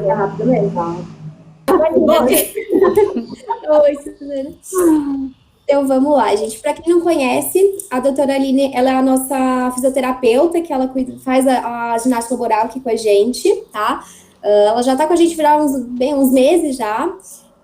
É rápido mesmo. Oi, Suzana. Então, vamos lá, gente. Para quem não conhece, a doutora Aline, ela é a nossa fisioterapeuta, que ela faz a ginástica laboral aqui com a gente, tá? Ela já está com a gente há uns meses já.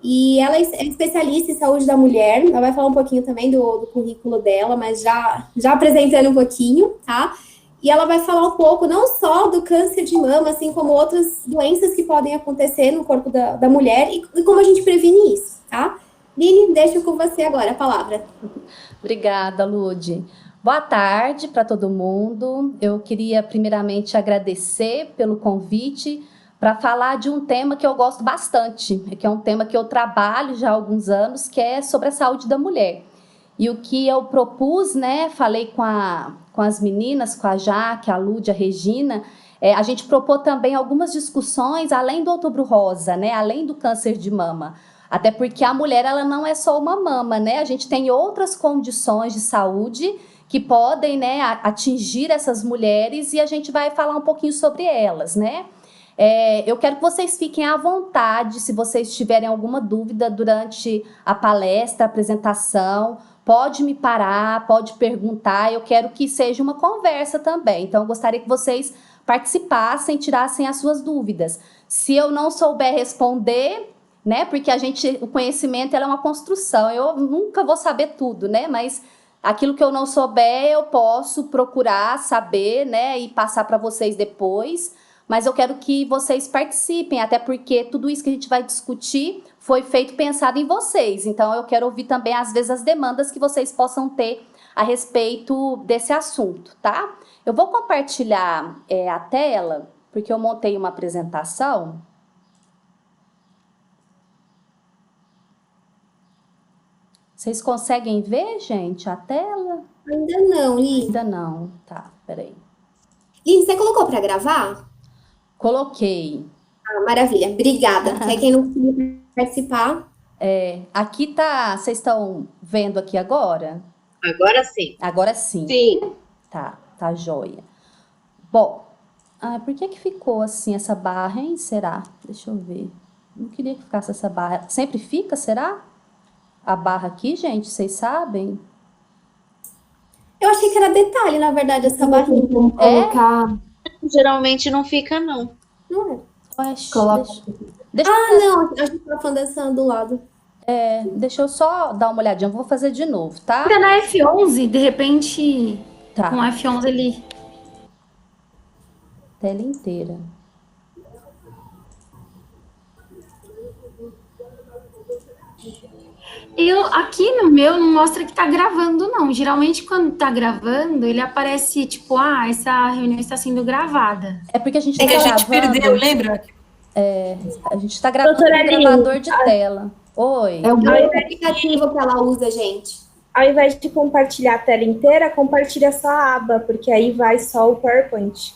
E ela é especialista em saúde da mulher. Ela vai falar um pouquinho também do currículo dela, mas já apresentando um pouquinho, tá? E ela vai falar um pouco não só do câncer de mama, assim como outras doenças que podem acontecer no corpo da mulher e como a gente previne isso, tá? Lili, deixo com você agora a palavra. Obrigada, Lude. Boa tarde para todo mundo. Eu queria primeiramente agradecer pelo convite para falar de um tema que eu gosto bastante, que é um tema que eu trabalho já há alguns anos, que é sobre a saúde da mulher. E o que eu propus, né, falei com as meninas, com a Jaque, a Lude, a Regina, a gente propôs também algumas discussões além do Outubro Rosa, né, além do câncer de mama. Até porque a mulher, ela não é só uma mama, né? A gente tem outras condições de saúde que podem, né, atingir essas mulheres e a gente vai falar um pouquinho sobre elas, né? Eu quero que vocês fiquem à vontade, se vocês tiverem alguma dúvida durante a palestra, a apresentação, pode me parar, pode perguntar, eu quero que seja uma conversa também. Então, eu gostaria que vocês participassem, tirassem as suas dúvidas. Se eu não souber responder, né? Porque o conhecimento ela é uma construção. Eu nunca vou saber tudo, né? Mas aquilo que eu não souber, eu posso procurar saber, né? E passar para vocês depois. Mas eu quero que vocês participem, até porque tudo isso que a gente vai discutir foi feito pensado em vocês. Então, eu quero ouvir também, às vezes, as demandas que vocês possam ter a respeito desse assunto, tá? Eu vou compartilhar a tela, porque eu montei uma apresentação. Vocês conseguem ver, gente, a tela? Ainda não, Li. Ainda não. Tá, peraí. Li, você colocou para gravar? Coloquei. Ah, maravilha, obrigada. Porque quem não conseguiu participar. Aqui tá. Vocês estão vendo aqui agora? Agora sim. Agora sim. Sim. Tá joia. Bom, por que ficou assim essa barra, hein? Será? Deixa eu ver. Não queria que ficasse essa barra. Sempre fica, será? A barra aqui, gente, vocês sabem? Eu achei que era detalhe, na verdade, essa barrinha. Colocar. Geralmente não fica, não. Não é? Deixa não, a gente tá falando dessa do lado. Deixa eu só dar uma olhadinha. Vou fazer de novo, tá? Fica na F11, de repente, Tá. com F11 ali. Tela inteira. Aqui no meu não mostra que tá gravando, não. Geralmente, quando tá gravando, ele aparece, tipo, essa reunião está sendo gravada. É porque a gente tá gravando. A gente perdeu, lembra? A gente tá gravando com gravador de tela. Oi. É o aplicativo que ela usa, gente. Ao invés de compartilhar a tela inteira, compartilha só a aba, porque aí vai só o PowerPoint.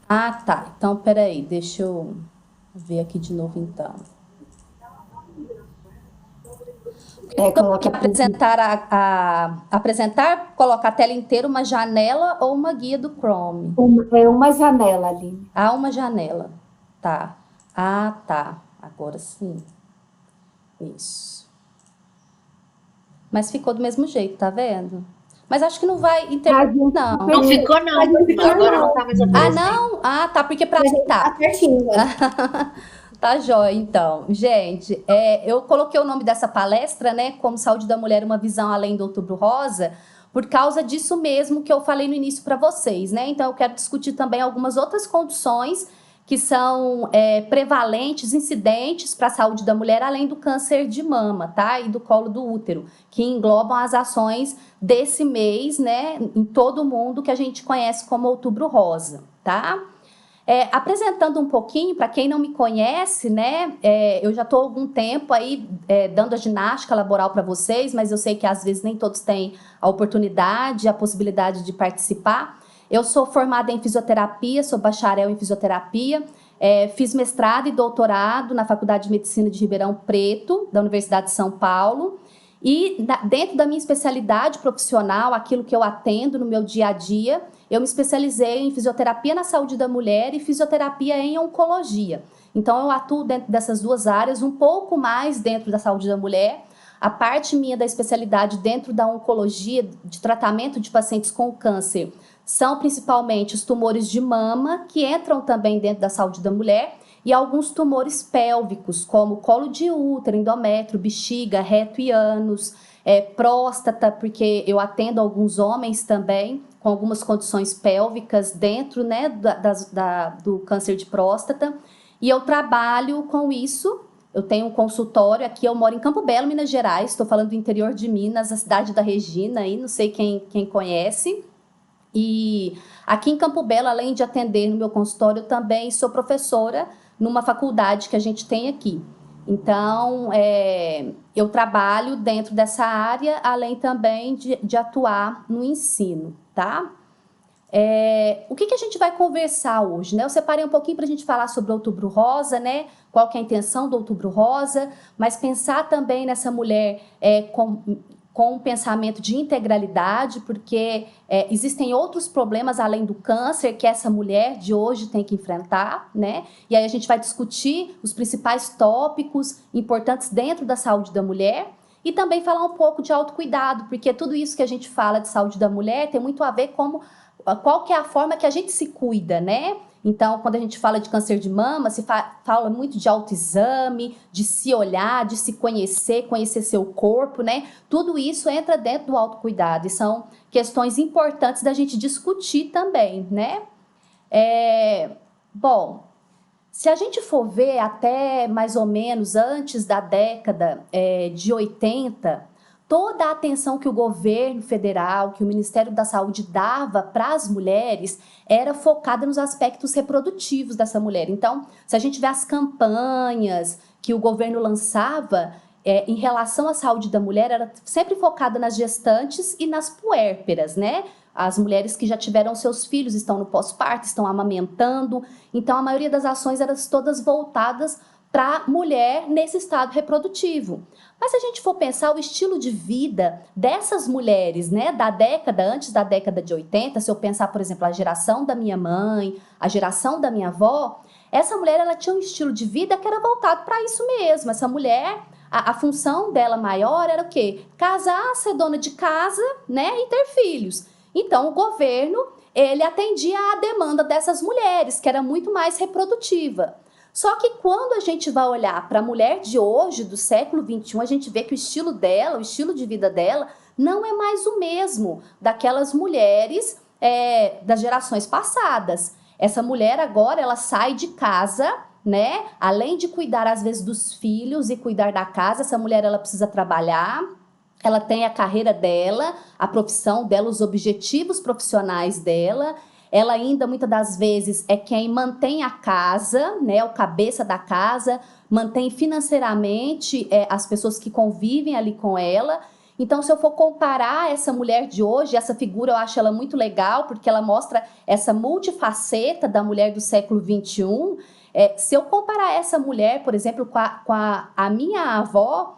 Ah, tá. Então, peraí, deixa eu ver aqui de novo, então. Apresentar, colocar a tela inteira, uma janela ou uma guia do Chrome? Uma janela ali. Uma janela. Tá. Tá. Agora sim. Isso. Mas ficou do mesmo jeito, tá vendo? Mas acho que não vai interferir, não. Não ficou, não. Agora não tá mais aparecendo. Não? Tá, porque pra mim tá. Tá certinho, Tá jóia, então. Gente, eu coloquei o nome dessa palestra, né, como Saúde da Mulher, uma visão além do Outubro Rosa, por causa disso mesmo que eu falei no início para vocês, né? Então, eu quero discutir também algumas outras condições que são prevalentes, incidentes para a saúde da mulher, além do câncer de mama, tá? E do colo do útero, que englobam as ações desse mês, né, em todo o mundo, que a gente conhece como Outubro Rosa, tá? Apresentando um pouquinho, para quem não me conhece, né, eu já estou há algum tempo aí dando a ginástica laboral para vocês, mas eu sei que às vezes nem todos têm a oportunidade, a possibilidade de participar. Eu sou formada em fisioterapia, sou bacharel em fisioterapia, fiz mestrado e doutorado na Faculdade de Medicina de Ribeirão Preto, da Universidade de São Paulo, e dentro da minha especialidade profissional, aquilo que eu atendo no meu dia a dia, eu me especializei em fisioterapia na saúde da mulher e fisioterapia em oncologia, Então, eu atuo dentro dessas duas áreas, um pouco mais dentro da saúde da mulher. A parte minha da especialidade dentro da oncologia, de tratamento de pacientes com câncer, são principalmente os tumores de mama, que entram também dentro da saúde da mulher, e alguns tumores pélvicos, como colo de útero, endométrio, bexiga, reto e ânus, próstata, porque eu atendo alguns homens também com algumas condições pélvicas dentro, né, do câncer de próstata, e eu trabalho com isso. Eu tenho um consultório aqui, eu moro em Campo Belo, Minas Gerais, estou falando do interior de Minas, a cidade da Regina, aí, não sei quem conhece. E aqui em Campo Belo, além de atender no meu consultório, eu também sou professora numa faculdade que a gente tem aqui. Então, eu trabalho dentro dessa área, além também de atuar no ensino, tá? O que a gente vai conversar hoje, né? Eu separei um pouquinho para a gente falar sobre o Outubro Rosa, né? Qual que é a intenção do Outubro Rosa, mas pensar também nessa mulher com um pensamento de integralidade, porque existem outros problemas além do câncer que essa mulher de hoje tem que enfrentar, né? E aí a gente vai discutir os principais tópicos importantes dentro da saúde da mulher e também falar um pouco de autocuidado, porque tudo isso que a gente fala de saúde da mulher tem muito a ver com qual que é a forma que a gente se cuida, né? Então, quando a gente fala de câncer de mama, se fala muito de autoexame, de se olhar, de se conhecer seu corpo, né? Tudo isso entra dentro do autocuidado e são questões importantes da gente discutir também, né? Bom, se a gente for ver até mais ou menos antes da década de 80, toda a atenção que o governo federal, que o Ministério da Saúde dava para as mulheres era focada nos aspectos reprodutivos dessa mulher. Então, se a gente vê as campanhas que o governo lançava em relação à saúde da mulher, era sempre focada nas gestantes e nas puérperas, né? As mulheres que já tiveram seus filhos, estão no pós-parto, estão amamentando. Então, a maioria das ações eram todas voltadas para a mulher nesse estado reprodutivo. Mas se a gente for pensar o estilo de vida dessas mulheres, né, antes da década de 80, se eu pensar, por exemplo, a geração da minha mãe, a geração da minha avó, essa mulher ela tinha um estilo de vida que era voltado para isso mesmo. Essa mulher, a função dela maior era o quê? Casar, ser dona de casa, né, e ter filhos. Então, o governo, ele atendia à demanda dessas mulheres, que era muito mais reprodutiva. Só que quando a gente vai olhar para a mulher de hoje, do século XXI, a gente vê que o estilo dela, o estilo de vida dela, não é mais o mesmo daquelas mulheres das gerações passadas. Essa mulher agora, ela sai de casa, né? Além de cuidar, às vezes, dos filhos e cuidar da casa, essa mulher, ela precisa trabalhar, ela tem a carreira dela, a profissão dela, os objetivos profissionais dela. Ela ainda, muitas das vezes, é quem mantém a casa, né, o cabeça da casa, mantém financeiramente as pessoas que convivem ali com ela. Então, se eu for comparar essa mulher de hoje, essa figura eu acho ela muito legal, porque ela mostra essa multifaceta da mulher do século XXI. Se eu comparar essa mulher, por exemplo, com a minha avó,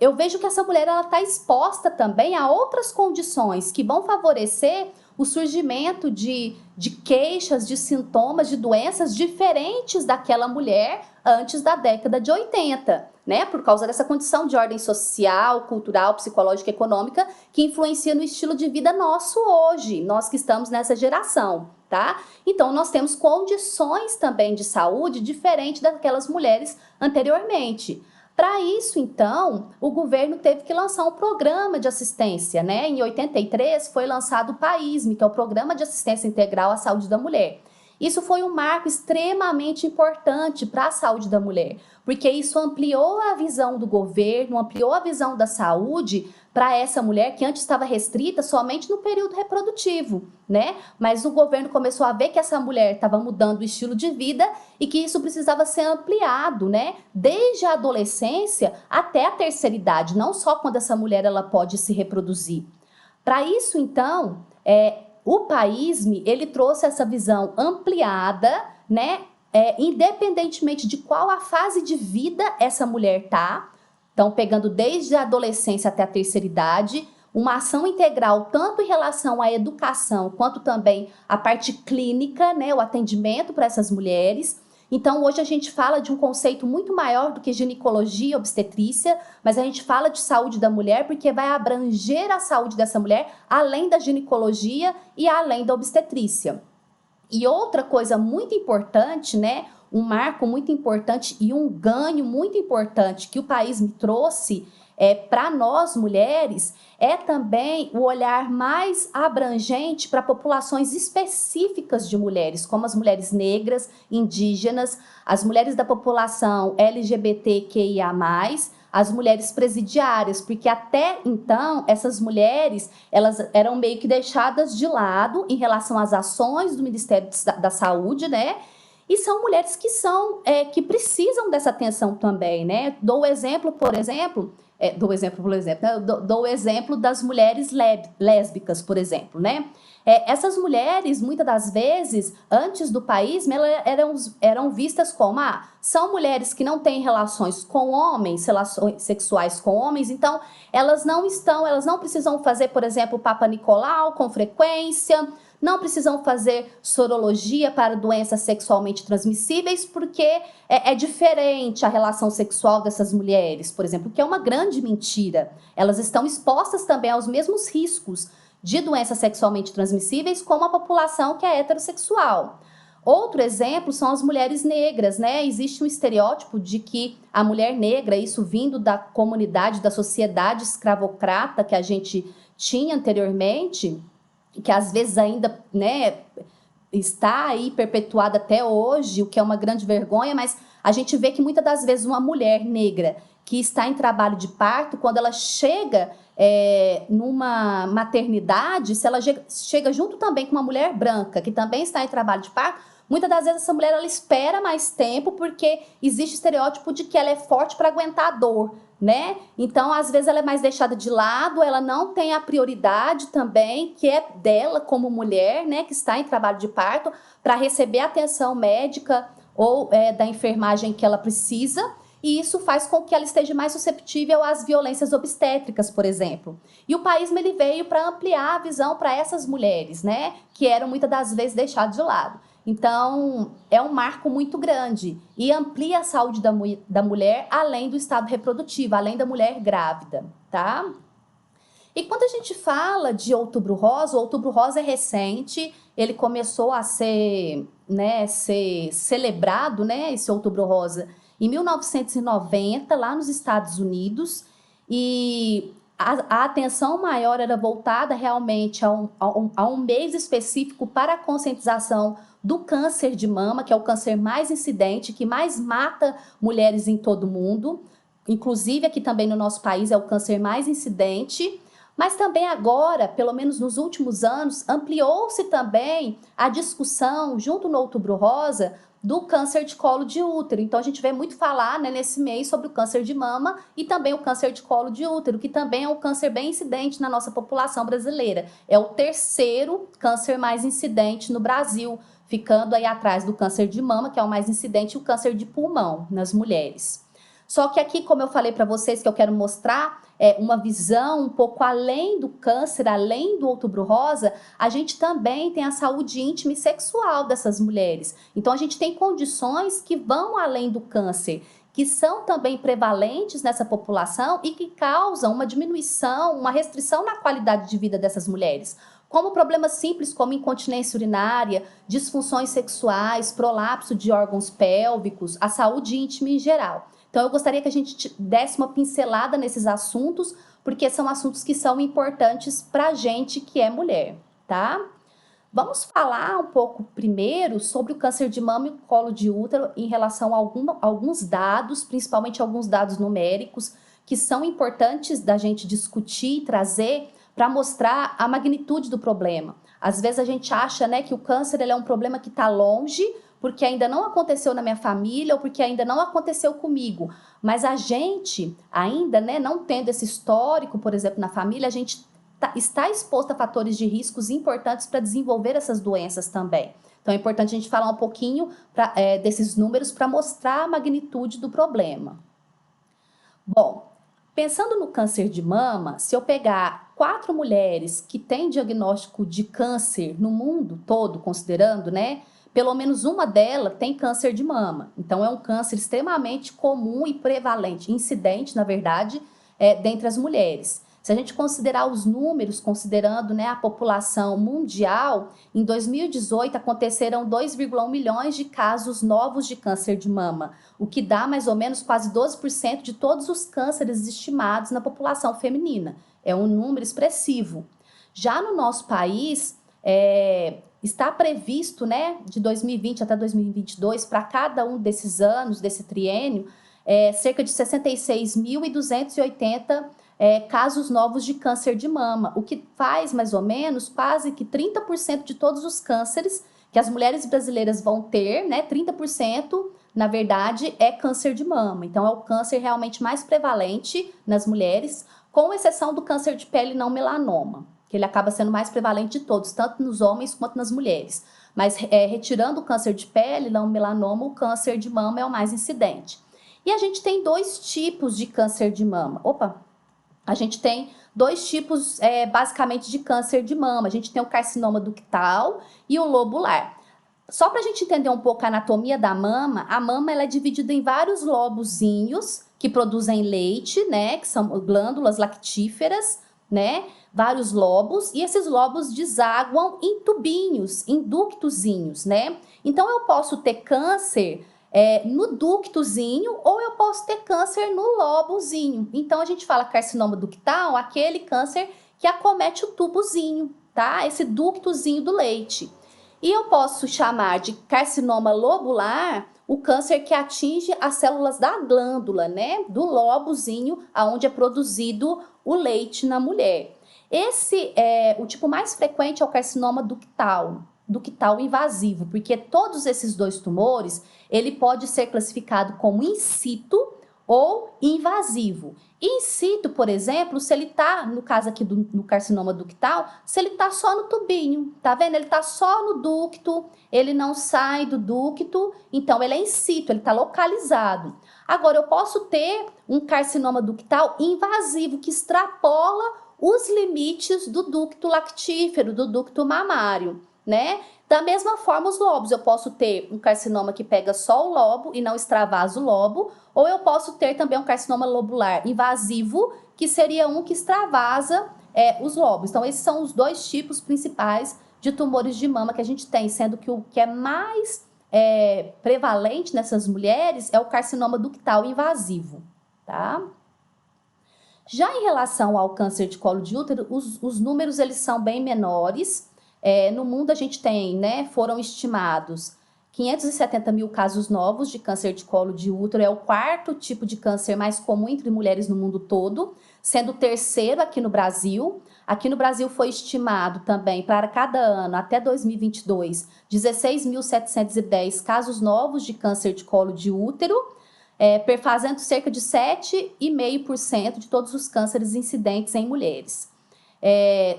eu vejo que essa mulher está exposta também a outras condições que vão favorecer o surgimento de queixas, de sintomas, de doenças diferentes daquela mulher antes da década de 80, né? Por causa dessa condição de ordem social, cultural, psicológica, econômica, que influencia no estilo de vida nosso hoje, nós que estamos nessa geração, tá? Então, nós temos condições também de saúde diferentes daquelas mulheres anteriormente. Para isso, então, o governo teve que lançar um programa de assistência, né? Em 83 foi lançado o PAISME, que é o Programa de Assistência Integral à Saúde da Mulher. Isso foi um marco extremamente importante para a saúde da mulher, porque isso ampliou a visão do governo, ampliou a visão da saúde para essa mulher que antes estava restrita somente no período reprodutivo, né? Mas o governo começou a ver que essa mulher estava mudando o estilo de vida e que isso precisava ser ampliado, né? Desde a adolescência até a terceira idade, não só quando essa mulher ela pode se reproduzir. Para isso, então, o PAISME, ele trouxe essa visão ampliada, né? Independentemente de qual a fase de vida essa mulher tá. Então, pegando desde a adolescência até a terceira idade, uma ação integral tanto em relação à educação quanto também a parte clínica, né? O atendimento para essas mulheres. Então, hoje a gente fala de um conceito muito maior do que ginecologia e obstetrícia, mas a gente fala de saúde da mulher porque vai abranger a saúde dessa mulher além da ginecologia e além da obstetrícia. E outra coisa muito importante, né, um marco muito importante e um ganho muito importante que o país me trouxe para nós mulheres é também o olhar mais abrangente para populações específicas de mulheres, como as mulheres negras, indígenas, as mulheres da população LGBTQIA+, as mulheres presidiárias, porque até então essas mulheres elas eram meio que deixadas de lado em relação às ações do Ministério da Saúde, né? E são mulheres que precisam dessa atenção também, né? Dou o exemplo, por exemplo, dou o exemplo das mulheres lésbicas, por exemplo, né? Essas mulheres, muitas das vezes, antes do país, eram vistas como, são mulheres que não têm relações com homens, relações sexuais com homens, então elas não precisam fazer, por exemplo, Papa Nicolau com frequência, não precisam fazer sorologia para doenças sexualmente transmissíveis, porque é diferente a relação sexual dessas mulheres, por exemplo, que é uma grande mentira. Elas estão expostas também aos mesmos riscos de doenças sexualmente transmissíveis como a população que é heterossexual. Outro exemplo são as mulheres negras, né? Existe um estereótipo de que a mulher negra, isso vindo da comunidade, da sociedade escravocrata que a gente tinha anteriormente, que às vezes ainda, né, está aí perpetuada até hoje, o que é uma grande vergonha, mas a gente vê que muitas das vezes uma mulher negra que está em trabalho de parto, quando ela chega numa maternidade, se ela chega junto também com uma mulher branca, que também está em trabalho de parto, muitas das vezes essa mulher ela espera mais tempo porque existe o estereótipo de que ela é forte para aguentar a dor, né? Então, às vezes ela é mais deixada de lado, ela não tem a prioridade também, que é dela como mulher, né, que está em trabalho de parto, para receber a atenção médica ou da enfermagem que ela precisa, e isso faz com que ela esteja mais susceptível às violências obstétricas, por exemplo. E o país ele veio para ampliar a visão para essas mulheres, né, que eram muitas das vezes deixadas de lado. Então, é um marco muito grande e amplia a saúde da mulher além do estado reprodutivo, além da mulher grávida, tá? E quando a gente fala de Outubro Rosa, o Outubro Rosa é recente, ele começou a ser celebrado, né, esse Outubro Rosa, em 1990, lá nos Estados Unidos, e a atenção maior era voltada realmente a um mês específico para a conscientização do câncer de mama, que é o câncer mais incidente, que mais mata mulheres em todo o mundo. Inclusive, aqui também no nosso país é o câncer mais incidente. Mas também agora, pelo menos nos últimos anos, ampliou-se também a discussão, junto no Outubro Rosa, do câncer de colo de útero. Então, a gente vê muito falar, né, nesse mês sobre o câncer de mama e também o câncer de colo de útero, que também é um câncer bem incidente na nossa população brasileira. É o terceiro câncer mais incidente no Brasil, ficando aí atrás do câncer de mama, que é o mais incidente, e o câncer de pulmão nas mulheres. Só que aqui, como eu falei para vocês, que eu quero mostrar uma visão um pouco além do câncer, além do Outubro Rosa, a gente também tem a saúde íntima e sexual dessas mulheres. Então, a gente tem condições que vão além do câncer, que são também prevalentes nessa população e que causam uma diminuição, uma restrição na qualidade de vida dessas mulheres. Como problemas simples como incontinência urinária, disfunções sexuais, prolapso de órgãos pélvicos, a saúde íntima em geral. Então, eu gostaria que a gente desse uma pincelada nesses assuntos, porque são assuntos que são importantes para a gente que é mulher, tá? Vamos falar um pouco primeiro sobre o câncer de mama e colo de útero em relação a alguns dados, principalmente alguns dados numéricos, que são importantes da gente discutir e trazer para mostrar a magnitude do problema. Às vezes a gente acha, né, que o câncer ele é um problema que está longe, porque ainda não aconteceu na minha família ou porque ainda não aconteceu comigo. Mas a gente, ainda, né, não tendo esse histórico, por exemplo, na família, a gente está exposto a fatores de riscos importantes para desenvolver essas doenças também. Então é importante a gente falar um pouquinho desses números para mostrar a magnitude do problema. Bom, pensando no câncer de mama, se eu pegar 4 mulheres que têm diagnóstico de câncer no mundo todo, considerando, né, pelo menos uma delas tem câncer de mama. Então, é um câncer extremamente comum e prevalente, incidente, na verdade, dentre as mulheres. Se a gente considerar os números, considerando, né, a população mundial, em 2018 aconteceram 2,1 milhões de casos novos de câncer de mama, o que dá mais ou menos quase 12% de todos os cânceres estimados na população feminina. É um número expressivo. Já no nosso país, está previsto, né, de 2020 até 2022, para cada um desses anos, desse triênio, cerca de 66.280 casos novos de câncer de mama, o que faz mais ou menos quase que 30% de todos os cânceres que as mulheres brasileiras vão ter, né? 30%, na verdade, é câncer de mama. Então, é o câncer realmente mais prevalente nas mulheres, com exceção do câncer de pele não melanoma, que ele acaba sendo mais prevalente de todos, tanto nos homens quanto nas mulheres. Mas, retirando o câncer de pele, não melanoma, o câncer de mama é o mais incidente. E a gente tem dois tipos de câncer de mama. A gente tem dois tipos, basicamente, de câncer de mama. A gente tem o carcinoma ductal e o lobular. Só para a gente entender um pouco a anatomia da mama, a mama ela é dividida em vários lobozinhos que produzem leite, né? Que são glândulas lactíferas, né? Vários lobos, e esses lobos desaguam em tubinhos, em ductozinhos, né? Então, eu posso ter câncer no ductozinho, ou eu posso ter câncer no lobozinho. Então, a gente fala carcinoma ductal, aquele câncer que acomete o tubozinho, tá? Esse ductozinho do leite. E eu posso chamar de carcinoma lobular o câncer que atinge as células da glândula, né? Do lobozinho, aonde é produzido o leite na mulher. O tipo mais frequente é o carcinoma ductal invasivo, porque todos esses dois tumores, ele pode ser classificado como in situ ou invasivo. In situ, por exemplo, se ele tá, no caso aqui no carcinoma ductal, se ele tá só no tubinho, tá vendo? Ele tá só no ducto, ele não sai do ducto, então ele é in situ, ele tá localizado. Agora, eu posso ter um carcinoma ductal invasivo, que extrapola os limites do ducto lactífero, do ducto mamário, né? Da mesma forma, os lobos, eu posso ter um carcinoma que pega só o lobo e não extravasa o lobo, ou eu posso ter também um carcinoma lobular invasivo, que seria um que extravasa os lobos. Então, esses são os dois tipos principais de tumores de mama que a gente tem, sendo que o que é mais prevalente nessas mulheres é o carcinoma ductal invasivo, tá? Já em relação ao câncer de colo de útero, os números eles são bem menores. No mundo a gente tem, né, foram estimados 570 mil casos novos de câncer de colo de útero, é o quarto tipo de câncer mais comum entre mulheres no mundo todo, sendo o terceiro aqui no Brasil. Aqui no Brasil foi estimado também para cada ano, até 2022, 16.710 casos novos de câncer de colo de útero, perfazendo cerca de 7,5% de todos os cânceres incidentes em mulheres.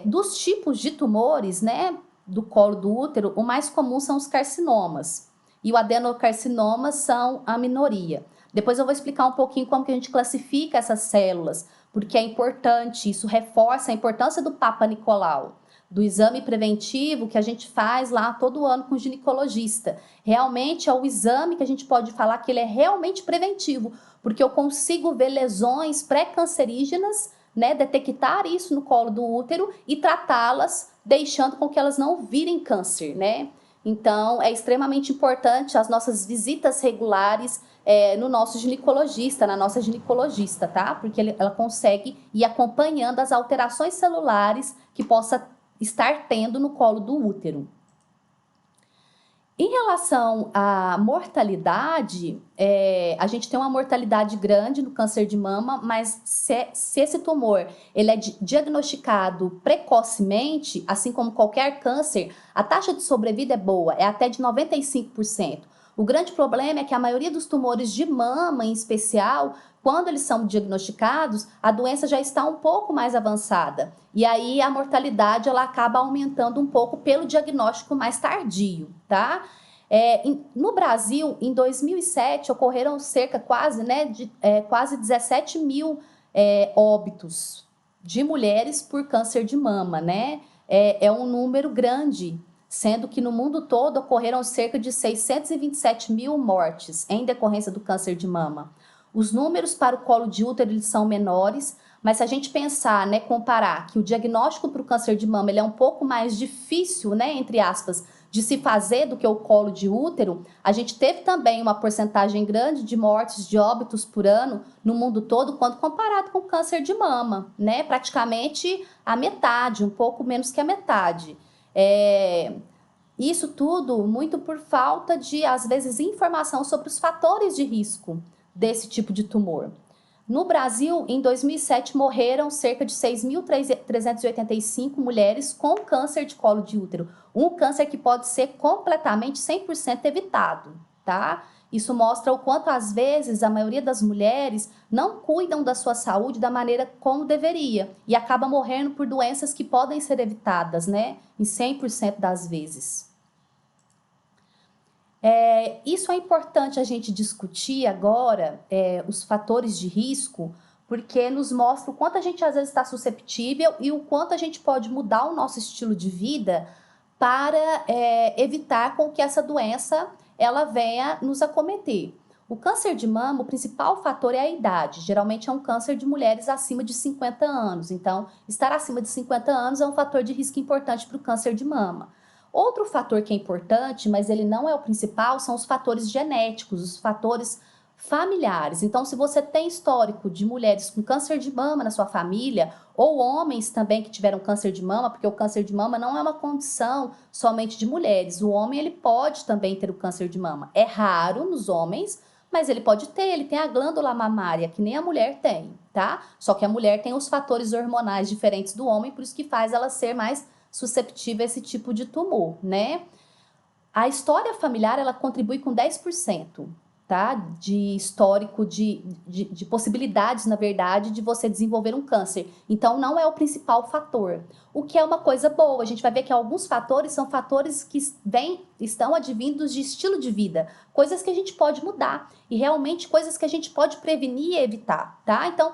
Dos tipos de tumores, né, do colo do útero, o mais comum são os carcinomas, e o adenocarcinoma são a minoria. Depois eu vou explicar um pouquinho como que a gente classifica essas células, porque é importante, isso reforça a importância do Papa Nicolau, do exame preventivo que a gente faz lá todo ano com o ginecologista. Realmente é o exame que a gente pode falar que ele é realmente preventivo, porque eu consigo ver lesões pré-cancerígenas, né, detectar isso no colo do útero e tratá-las, deixando com que elas não virem câncer, né? Então, é extremamente importante as nossas visitas regulares no nosso ginecologista, na nossa ginecologista, tá? Porque ela consegue ir acompanhando as alterações celulares que possa estar tendo no colo do útero. Em relação à mortalidade, a gente tem uma mortalidade grande no câncer de mama, mas se esse tumor ele é diagnosticado precocemente, assim como qualquer câncer, a taxa de sobrevida é boa, é até de 95%. O grande problema é que a maioria dos tumores de mama, em especial, quando eles são diagnosticados, a doença já está um pouco mais avançada. E aí a mortalidade ela acaba aumentando um pouco pelo diagnóstico mais tardio, tá? No Brasil, em 2007, ocorreram quase 17 mil óbitos de mulheres por câncer de mama, né? É um número grande sendo que no mundo todo ocorreram cerca de 627 mil mortes em decorrência do câncer de mama. Os números para o colo de útero eles são menores, mas se a gente pensar, né, comparar que o diagnóstico para o câncer de mama ele é um pouco mais difícil, né, entre aspas, de se fazer do que o colo de útero, a gente teve também uma porcentagem grande de mortes, de óbitos por ano no mundo todo, quando comparado com o câncer de mama, né, praticamente a metade, um pouco menos que a metade. Isso tudo muito por falta de, às vezes, informação sobre os fatores de risco desse tipo de tumor. No Brasil, em 2007, morreram cerca de 6.385 mulheres com câncer de colo de útero. Um câncer que pode ser completamente 100% evitado, tá? Isso mostra o quanto, às vezes, a maioria das mulheres não cuidam da sua saúde da maneira como deveria e acaba morrendo por doenças que podem ser evitadas, né? Em 100% das vezes. Isso é importante a gente discutir agora, os fatores de risco, porque nos mostra o quanto a gente às vezes está susceptível e o quanto a gente pode mudar o nosso estilo de vida para evitar com que essa doença ela venha nos acometer. O câncer de mama, o principal fator é a idade. Geralmente é um câncer de mulheres acima de 50 anos. Então, estar acima de 50 anos é um fator de risco importante para o câncer de mama. Outro fator que é importante, mas ele não é o principal, são os fatores genéticos, os fatores familiares. Então, se você tem histórico de mulheres com câncer de mama na sua família, ou homens também que tiveram câncer de mama, porque o câncer de mama não é uma condição somente de mulheres. O homem, ele pode também ter o câncer de mama. É raro nos homens, mas ele pode ter, ele tem a glândula mamária, que nem a mulher tem, tá? Só que a mulher tem os fatores hormonais diferentes do homem, por isso que faz ela ser mais susceptível a esse tipo de tumor, né? A história familiar, ela contribui com 10%, tá? De histórico, de possibilidades, na verdade, de você desenvolver um câncer. Então, não é o principal fator, o que é uma coisa boa. A gente vai ver que alguns fatores são fatores que estão advindos de estilo de vida, coisas que a gente pode mudar e realmente coisas que a gente pode prevenir e evitar, tá? Então,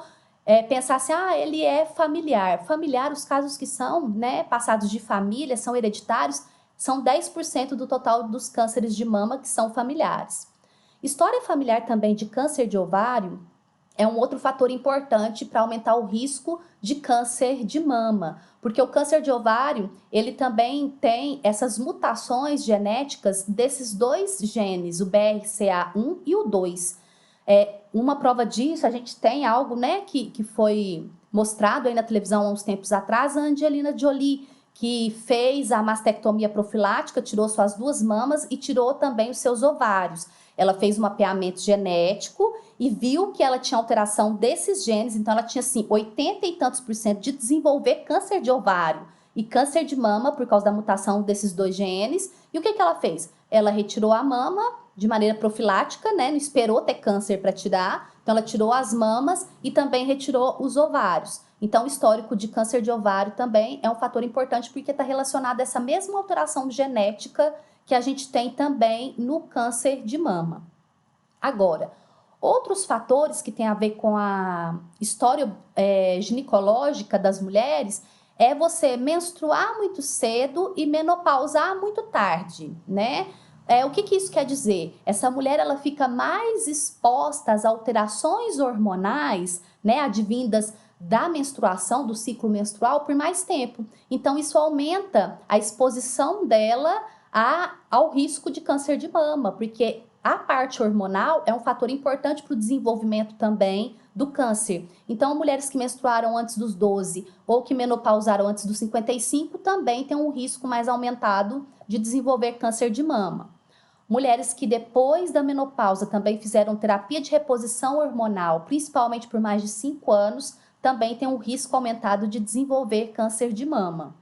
pensar assim, ele é familiar. Familiar, os casos que são, né, passados de família, são hereditários, são 10% do total dos cânceres de mama que são familiares. História familiar também de câncer de ovário é um outro fator importante para aumentar o risco de câncer de mama, porque o câncer de ovário, ele também tem essas mutações genéticas desses dois genes, o BRCA1 e o 2. Uma prova disso, a gente tem algo, né, que foi mostrado aí na televisão há uns tempos atrás, a Angelina Jolie, que fez a mastectomia profilática, tirou suas 2 mamas e tirou também os seus ovários. Ela fez um mapeamento genético e viu que ela tinha alteração desses genes, então ela tinha, assim, 80 e tantos % de desenvolver câncer de ovário e câncer de mama por causa da mutação desses 2 genes. E o que ela fez? Ela retirou a mama de maneira profilática, né? Não esperou ter câncer para tirar. Então, ela tirou as mamas e também retirou os ovários. Então, o histórico de câncer de ovário também é um fator importante porque está relacionado a essa mesma alteração genética que a gente tem também no câncer de mama. Agora, outros fatores que têm a ver com a história ginecológica das mulheres é você menstruar muito cedo e menopausar muito tarde, né? O que isso quer dizer? Essa mulher, ela fica mais exposta às alterações hormonais, né, advindas da menstruação, do ciclo menstrual, por mais tempo. Então, isso aumenta a exposição dela ao risco de câncer de mama, porque a parte hormonal é um fator importante para o desenvolvimento também do câncer. Então, mulheres que menstruaram antes dos 12 ou que menopausaram antes dos 55 também têm um risco mais aumentado de desenvolver câncer de mama. Mulheres que depois da menopausa também fizeram terapia de reposição hormonal, principalmente por mais de 5 anos, também têm um risco aumentado de desenvolver câncer de mama.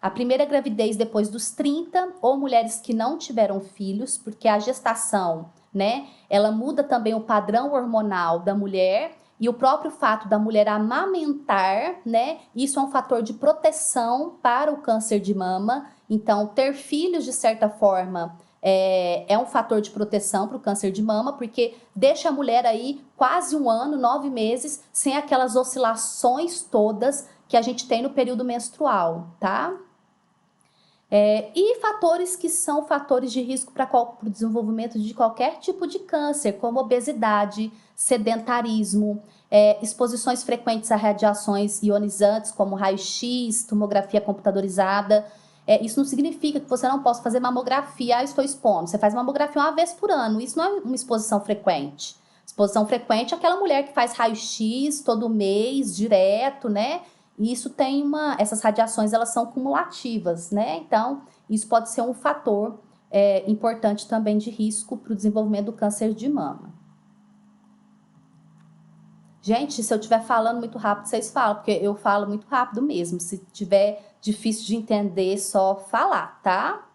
A primeira gravidez depois dos 30, ou mulheres que não tiveram filhos, porque a gestação, né, ela muda também o padrão hormonal da mulher, e o próprio fato da mulher amamentar, né, isso é um fator de proteção para o câncer de mama. Então, ter filhos, de certa forma, é um fator de proteção para o câncer de mama, porque deixa a mulher aí quase 1 ano, 9 meses, sem aquelas oscilações todas que a gente tem no período menstrual, tá? E fatores que são fatores de risco para o desenvolvimento de qualquer tipo de câncer, como obesidade, sedentarismo, exposições frequentes a radiações ionizantes, como raio-x, tomografia computadorizada. Isso não significa que você não possa fazer mamografia, estou expondo. Você faz mamografia uma vez por ano, isso não é uma exposição frequente. Exposição frequente é aquela mulher que faz raio-x todo mês, direto, né? E isso tem essas radiações, elas são cumulativas, né? Então, isso pode ser um fator importante também de risco para o desenvolvimento do câncer de mama. Gente, se eu estiver falando muito rápido, vocês falam, porque eu falo muito rápido mesmo. Se tiver difícil de entender, só falar, tá?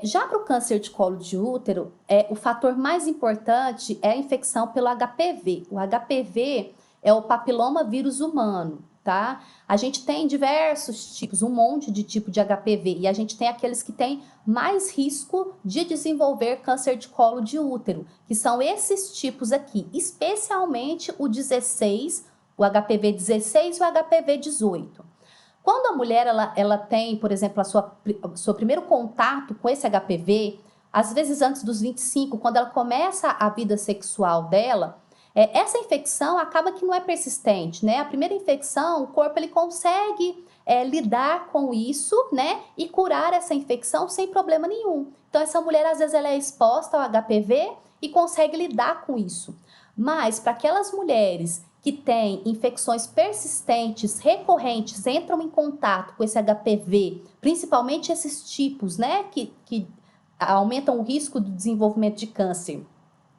Já para o câncer de colo de útero, o fator mais importante é a infecção pelo HPV. O HPV é o papiloma vírus humano, tá? A gente tem diversos tipos, um monte de tipo de HPV, e a gente tem aqueles que têm mais risco de desenvolver câncer de colo de útero, que são esses tipos aqui, especialmente o 16, o HPV 16 e o HPV 18. Quando a mulher ela tem, por exemplo, seu primeiro contato com esse HPV, às vezes antes dos 25, quando ela começa a vida sexual dela, essa infecção acaba que não é persistente, né? A primeira infecção, o corpo ele consegue lidar com isso, né? E curar essa infecção sem problema nenhum. Então, essa mulher, às vezes, ela é exposta ao HPV e consegue lidar com isso. Mas, para aquelas mulheres que têm infecções persistentes, recorrentes, entram em contato com esse HPV, principalmente esses tipos, né? Que aumentam o risco do desenvolvimento de câncer,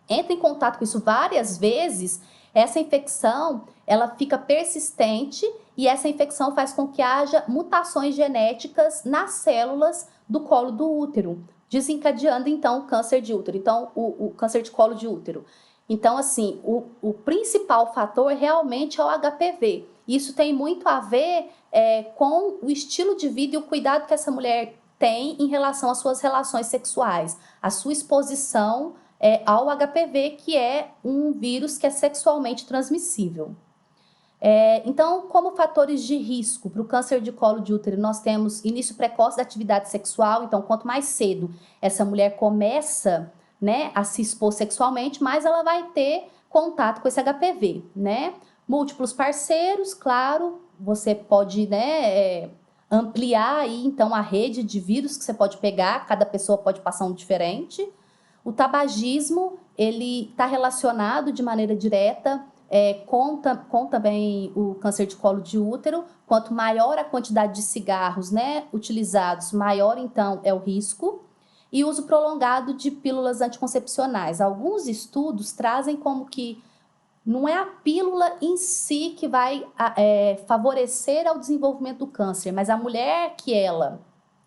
entra em contato com isso várias vezes, essa infecção ela fica persistente e essa infecção faz com que haja mutações genéticas nas células do colo do útero, desencadeando então o câncer de útero, então o câncer de colo de útero. Então, assim, o principal fator realmente é o HPV. Isso tem muito a ver com o estilo de vida e o cuidado que essa mulher tem em relação às suas relações sexuais, a sua exposição ao HPV, que é um vírus que é sexualmente transmissível. Então, como fatores de risco para o câncer de colo de útero, nós temos início precoce da atividade sexual. Então, quanto mais cedo essa mulher começa, né, a se expor sexualmente, mais ela vai ter contato com esse HPV, né? Múltiplos parceiros, claro, você pode, né, ampliar aí, então, a rede de vírus que você pode pegar, cada pessoa pode passar um diferente. O tabagismo, ele está relacionado de maneira direta com também o câncer de colo de útero. Quanto maior a quantidade de cigarros, né, utilizados, maior então é o risco. E uso prolongado de pílulas anticoncepcionais. Alguns estudos trazem como que não é a pílula em si que vai favorecer ao desenvolvimento do câncer, mas a mulher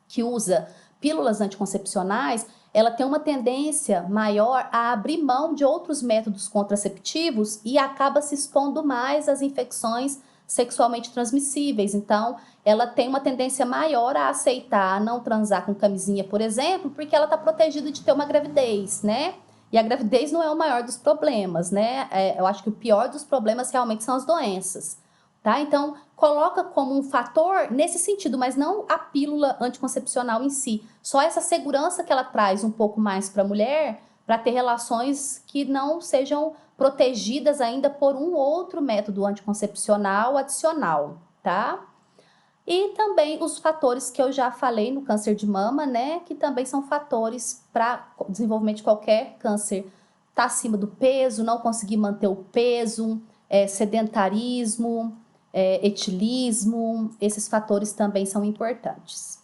que usa pílulas anticoncepcionais, ela tem uma tendência maior a abrir mão de outros métodos contraceptivos e acaba se expondo mais às infecções sexualmente transmissíveis. Então, ela tem uma tendência maior a aceitar não transar com camisinha, por exemplo, porque ela está protegida de ter uma gravidez, né? E a gravidez não é o maior dos problemas, né? Eu acho que o pior dos problemas realmente são as doenças, tá? Então, coloca como um fator nesse sentido, mas não a pílula anticoncepcional em si. Só essa segurança que ela traz um pouco mais para a mulher, para ter relações que não sejam protegidas ainda por um outro método anticoncepcional adicional, tá? E também os fatores que eu já falei no câncer de mama, né? Que também são fatores para desenvolvimento de qualquer câncer. Tá acima do peso, não conseguir manter o peso, sedentarismo, etilismo, esses fatores também são importantes.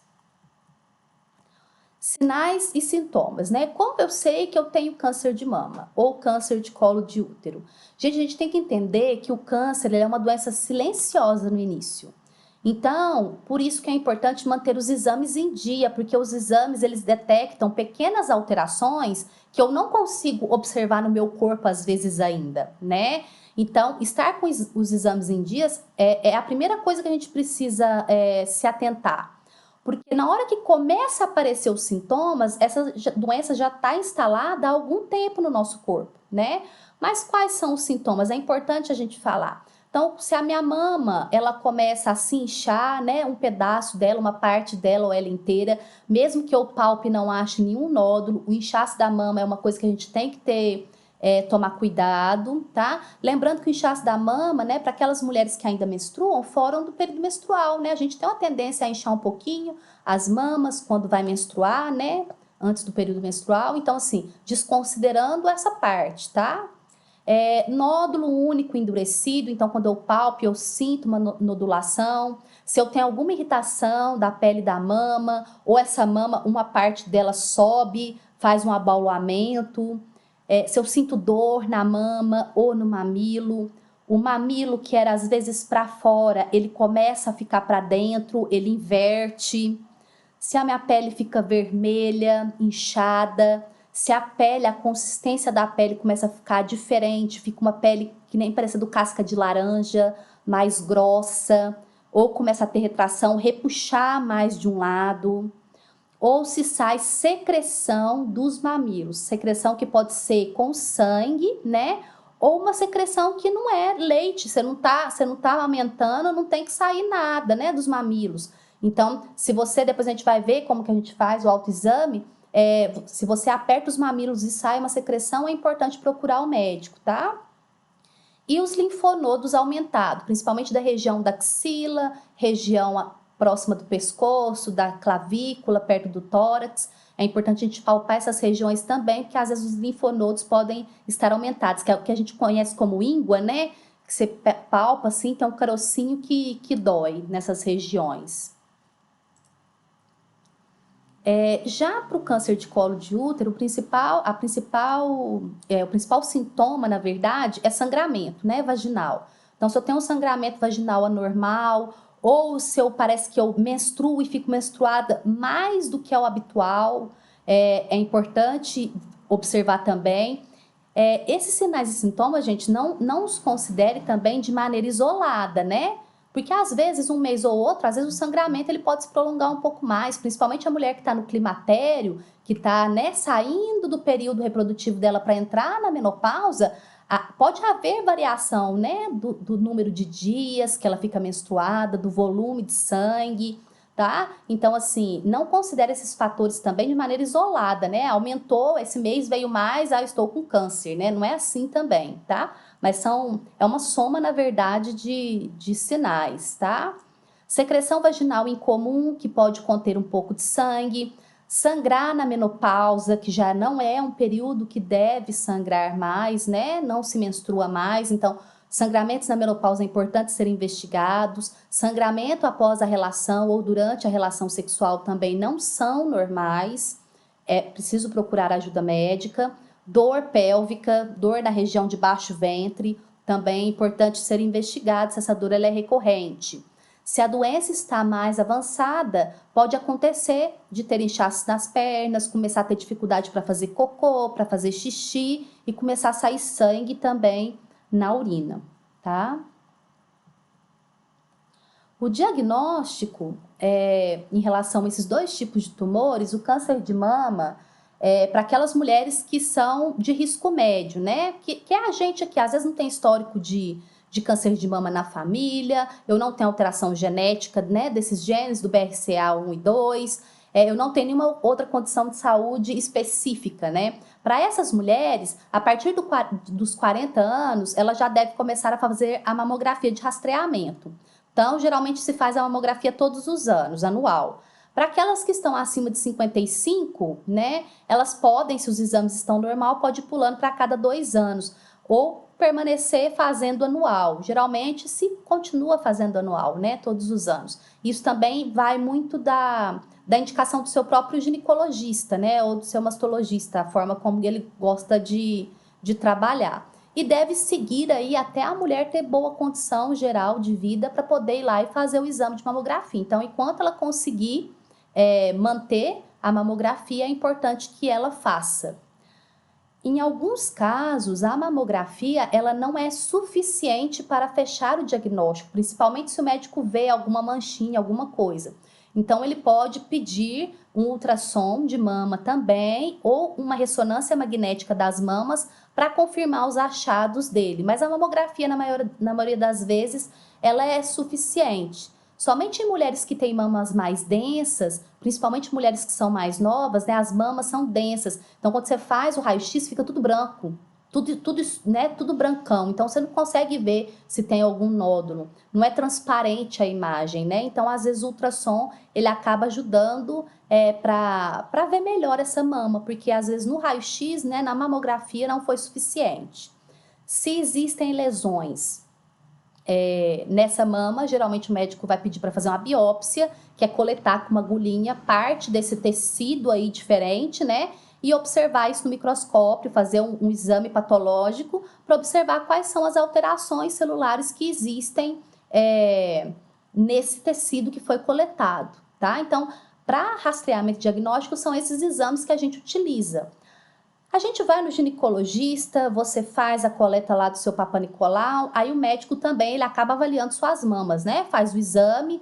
Sinais e sintomas, né? Como eu sei que eu tenho câncer de mama ou câncer de colo de útero? Gente, a gente tem que entender que o câncer é uma doença silenciosa no início. Então, por isso que é importante manter os exames em dia, porque os exames, eles detectam pequenas alterações que eu não consigo observar no meu corpo às vezes ainda, né? Então, estar com os exames em dias é a primeira coisa que a gente precisa se atentar. Porque na hora que começa a aparecer os sintomas, essa doença já está instalada há algum tempo no nosso corpo, né? Mas quais são os sintomas? É importante a gente falar. Então, se a minha mama, ela começa a se inchar, né, um pedaço dela, uma parte dela ou ela inteira, mesmo que eu palpe e não ache nenhum nódulo, o inchaço da mama é uma coisa que a gente tem que ter, tomar cuidado, tá? Lembrando que o inchaço da mama, né, para aquelas mulheres que ainda menstruam, fora do período menstrual, né? A gente tem uma tendência a inchar um pouquinho as mamas quando vai menstruar, né? Antes do período menstrual. Então, assim, desconsiderando essa parte, tá? Nódulo único endurecido, então quando eu palpo eu sinto uma nodulação. Se eu tenho alguma irritação da pele da mama, ou essa mama, uma parte dela sobe, faz um abaulamento. Se eu sinto dor na mama ou no mamilo, o mamilo que era às vezes para fora, ele começa a ficar para dentro, ele inverte. Se a minha pele fica vermelha, inchada, se a pele, a consistência da pele começa a ficar diferente, fica uma pele que nem parece do casca de laranja, mais grossa, ou começa a ter retração, repuxar mais de um lado, ou se sai secreção dos mamilos, secreção que pode ser com sangue, né? Ou uma secreção que não é leite, você não tá amamentando, não tem que sair nada, né, dos mamilos. Então, se você, depois a gente vai ver como que a gente faz o autoexame, se você aperta os mamilos e sai uma secreção, é importante procurar o médico, tá? E os linfonodos aumentados, principalmente da região da axila, região próxima do pescoço, da clavícula, perto do tórax. É importante a gente palpar essas regiões também, porque às vezes os linfonodos podem estar aumentados, que é o que a gente conhece como íngua, né? Que você palpa assim, tem um carocinho que dói nessas regiões. Já para o câncer de colo de útero, o principal sintoma, na verdade, é sangramento, né, vaginal. Então, se eu tenho um sangramento vaginal anormal, ou se parece que eu menstruo e fico menstruada mais do que é o habitual, é importante observar também. Esses sinais e sintomas, gente, não os considere também de maneira isolada, né? Porque às vezes, um mês ou outro, às vezes o sangramento ele pode se prolongar um pouco mais, principalmente a mulher que está no climatério, que está, né, saindo do período reprodutivo dela para entrar na menopausa, pode haver variação, né, do número de dias que ela fica menstruada, do volume de sangue, tá? Então, assim, não considere esses fatores também de maneira isolada, né? Aumentou, esse mês veio mais, eu estou com câncer, né? Não é assim também, tá? Mas é uma soma, na verdade, de sinais, tá? Secreção vaginal incomum, que pode conter um pouco de sangue. Sangrar na menopausa, que já não é um período que deve sangrar mais, né? Não se menstrua mais, então sangramentos na menopausa é importante serem investigados. Sangramento após a relação ou durante a relação sexual também não são normais. É preciso procurar ajuda médica. Dor pélvica, dor na região de baixo ventre, também é importante ser investigado se essa dor ela é recorrente. Se a doença está mais avançada, pode acontecer de ter inchaço nas pernas, começar a ter dificuldade para fazer cocô, para fazer xixi e começar a sair sangue também na urina, tá? O diagnóstico, em relação a esses dois tipos de tumores, o câncer de mama, para aquelas mulheres que são de risco médio, né? Que é a gente aqui, às vezes não tem histórico de câncer de mama na família, eu não tenho alteração genética, né, desses genes do BRCA1 e 2, eu não tenho nenhuma outra condição de saúde específica, né? Para essas mulheres, a partir dos 40 anos, ela já deve começar a fazer a mamografia de rastreamento. Então, geralmente se faz a mamografia todos os anos, anual. Para aquelas que estão acima de 55, né, elas podem, se os exames estão normal, pode ir pulando para cada 2 anos, ou permanecer fazendo anual. Geralmente se continua fazendo anual, né, todos os anos. Isso também vai muito da indicação do seu próprio ginecologista, né, ou do seu mastologista, a forma como ele gosta de trabalhar. E deve seguir aí até a mulher ter boa condição geral de vida para poder ir lá e fazer o exame de mamografia. Então, enquanto ela conseguir manter a mamografia, é importante que ela faça. Em alguns casos, a mamografia ela não é suficiente para fechar o diagnóstico, principalmente se o médico vê alguma manchinha, alguma coisa. Então, ele pode pedir um ultrassom de mama também, ou uma ressonância magnética das mamas para confirmar os achados dele. Mas a mamografia, na maioria das vezes, ela é suficiente. Somente em mulheres que têm mamas mais densas, principalmente mulheres que são mais novas, né, as mamas são densas. Então, quando você faz o raio-x, fica tudo branco. Tudo brancão, então você não consegue ver se tem algum nódulo, não é transparente a imagem, né? Então, às vezes, o ultrassom, ele acaba ajudando para ver melhor essa mama, porque às vezes no raio-x, né, na mamografia não foi suficiente. Se existem lesões nessa mama, geralmente o médico vai pedir para fazer uma biópsia, que é coletar com uma agulhinha parte desse tecido aí diferente, né? E observar isso no microscópio, fazer um exame patológico para observar quais são as alterações celulares que existem nesse tecido que foi coletado, tá? Então, para rastreamento diagnóstico, são esses exames que a gente utiliza. A gente vai no ginecologista, você faz a coleta lá do seu Papa Nicolau, aí o médico também, ele acaba avaliando suas mamas, né? Faz o exame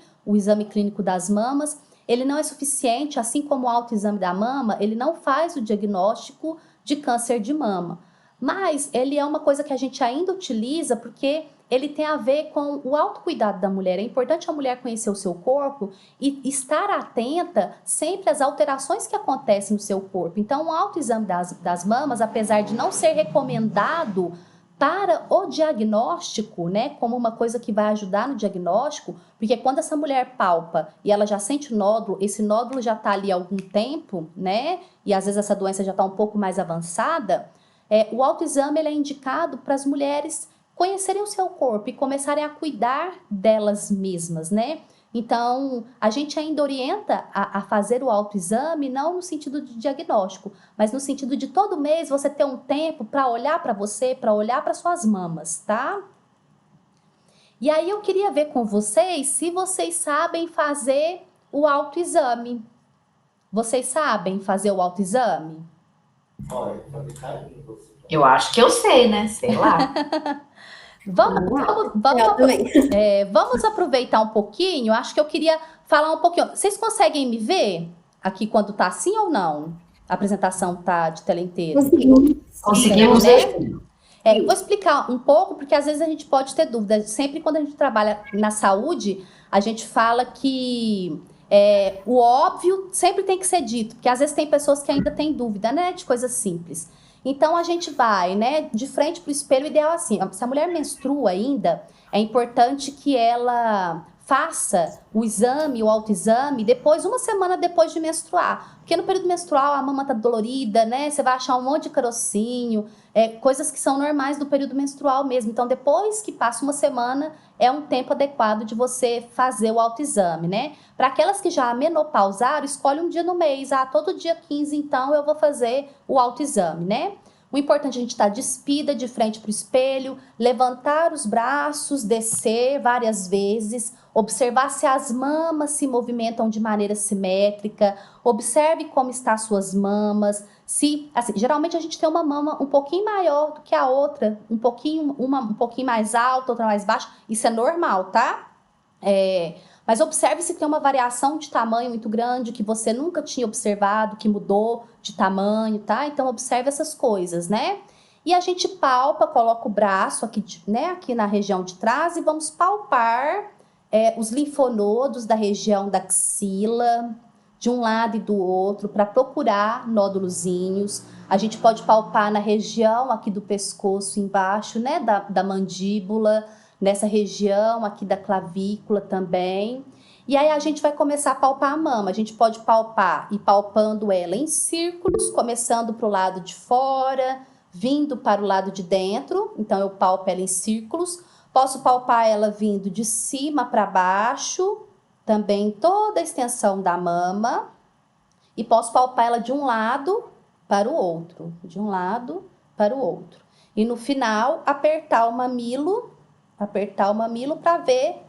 clínico das mamas. Ele não é suficiente, assim como o autoexame da mama, ele não faz o diagnóstico de câncer de mama. Mas ele é uma coisa que a gente ainda utiliza porque ele tem a ver com o autocuidado da mulher. É importante a mulher conhecer o seu corpo e estar atenta sempre às alterações que acontecem no seu corpo. Então, o autoexame das mamas, apesar de não ser recomendado para o diagnóstico, né, como uma coisa que vai ajudar no diagnóstico, porque quando essa mulher palpa e ela já sente nódulo, esse nódulo já está ali há algum tempo, né, e às vezes essa doença já está um pouco mais avançada, o autoexame ele é indicado para as mulheres conhecerem o seu corpo e começarem a cuidar delas mesmas, né? Então, a gente ainda orienta a fazer o autoexame, não no sentido de diagnóstico, mas no sentido de todo mês você ter um tempo para olhar para você, para olhar para suas mamas, tá? E aí eu queria ver com vocês se vocês sabem fazer o autoexame. Vocês sabem fazer o autoexame? Eu acho que eu sei, né? Sei lá. Vamos aproveitar um pouquinho. Acho que eu queria falar um pouquinho. Vocês conseguem me ver aqui quando tá assim ou não? A apresentação tá de tela inteira? Conseguimos, né? Vou explicar um pouco, porque às vezes a gente pode ter dúvida. Sempre quando a gente trabalha na saúde, a gente fala que o óbvio sempre tem que ser dito, porque às vezes tem pessoas que ainda têm dúvida, né, de coisas simples. Então, a gente vai, né, de frente para o espelho, ideal assim, se a mulher menstrua ainda, é importante que ela faça o exame, o autoexame, uma semana depois de menstruar. Porque no período menstrual a mama tá dolorida, né, você vai achar um monte de carocinho, coisas que são normais do período menstrual mesmo. Então, depois que passa uma semana, é um tempo adequado de você fazer o autoexame, né? Para aquelas que já menopausaram, escolhe um dia no mês. Todo dia 15, então, eu vou fazer o autoexame, né? O importante é a gente estar despida, de frente para o espelho, levantar os braços, descer várias vezes, observar se as mamas se movimentam de maneira simétrica, observe como estão as suas mamas. Geralmente a gente tem uma mama um pouquinho maior do que a outra, uma um pouquinho mais alta, outra mais baixa, isso é normal, tá? Mas observe se tem uma variação de tamanho muito grande que você nunca tinha observado, que mudou de tamanho, tá? Então, observe essas coisas, né? E a gente palpa, coloca o braço aqui, né, aqui na região de trás e vamos palpar os linfonodos da região da axila, de um lado e do outro, para procurar nódulozinhos. A gente pode palpar na região aqui do pescoço embaixo, né, da mandíbula, nessa região aqui da clavícula também. E aí a gente vai começar a palpar a mama. A gente pode palpar e palpando ela em círculos, começando para o lado de fora, vindo para o lado de dentro. Então eu palpo ela em círculos. Posso palpar ela vindo de cima para baixo, também toda a extensão da mama. E posso palpar ela de um lado para o outro, de um lado para o outro. E no final, apertar o mamilo para ver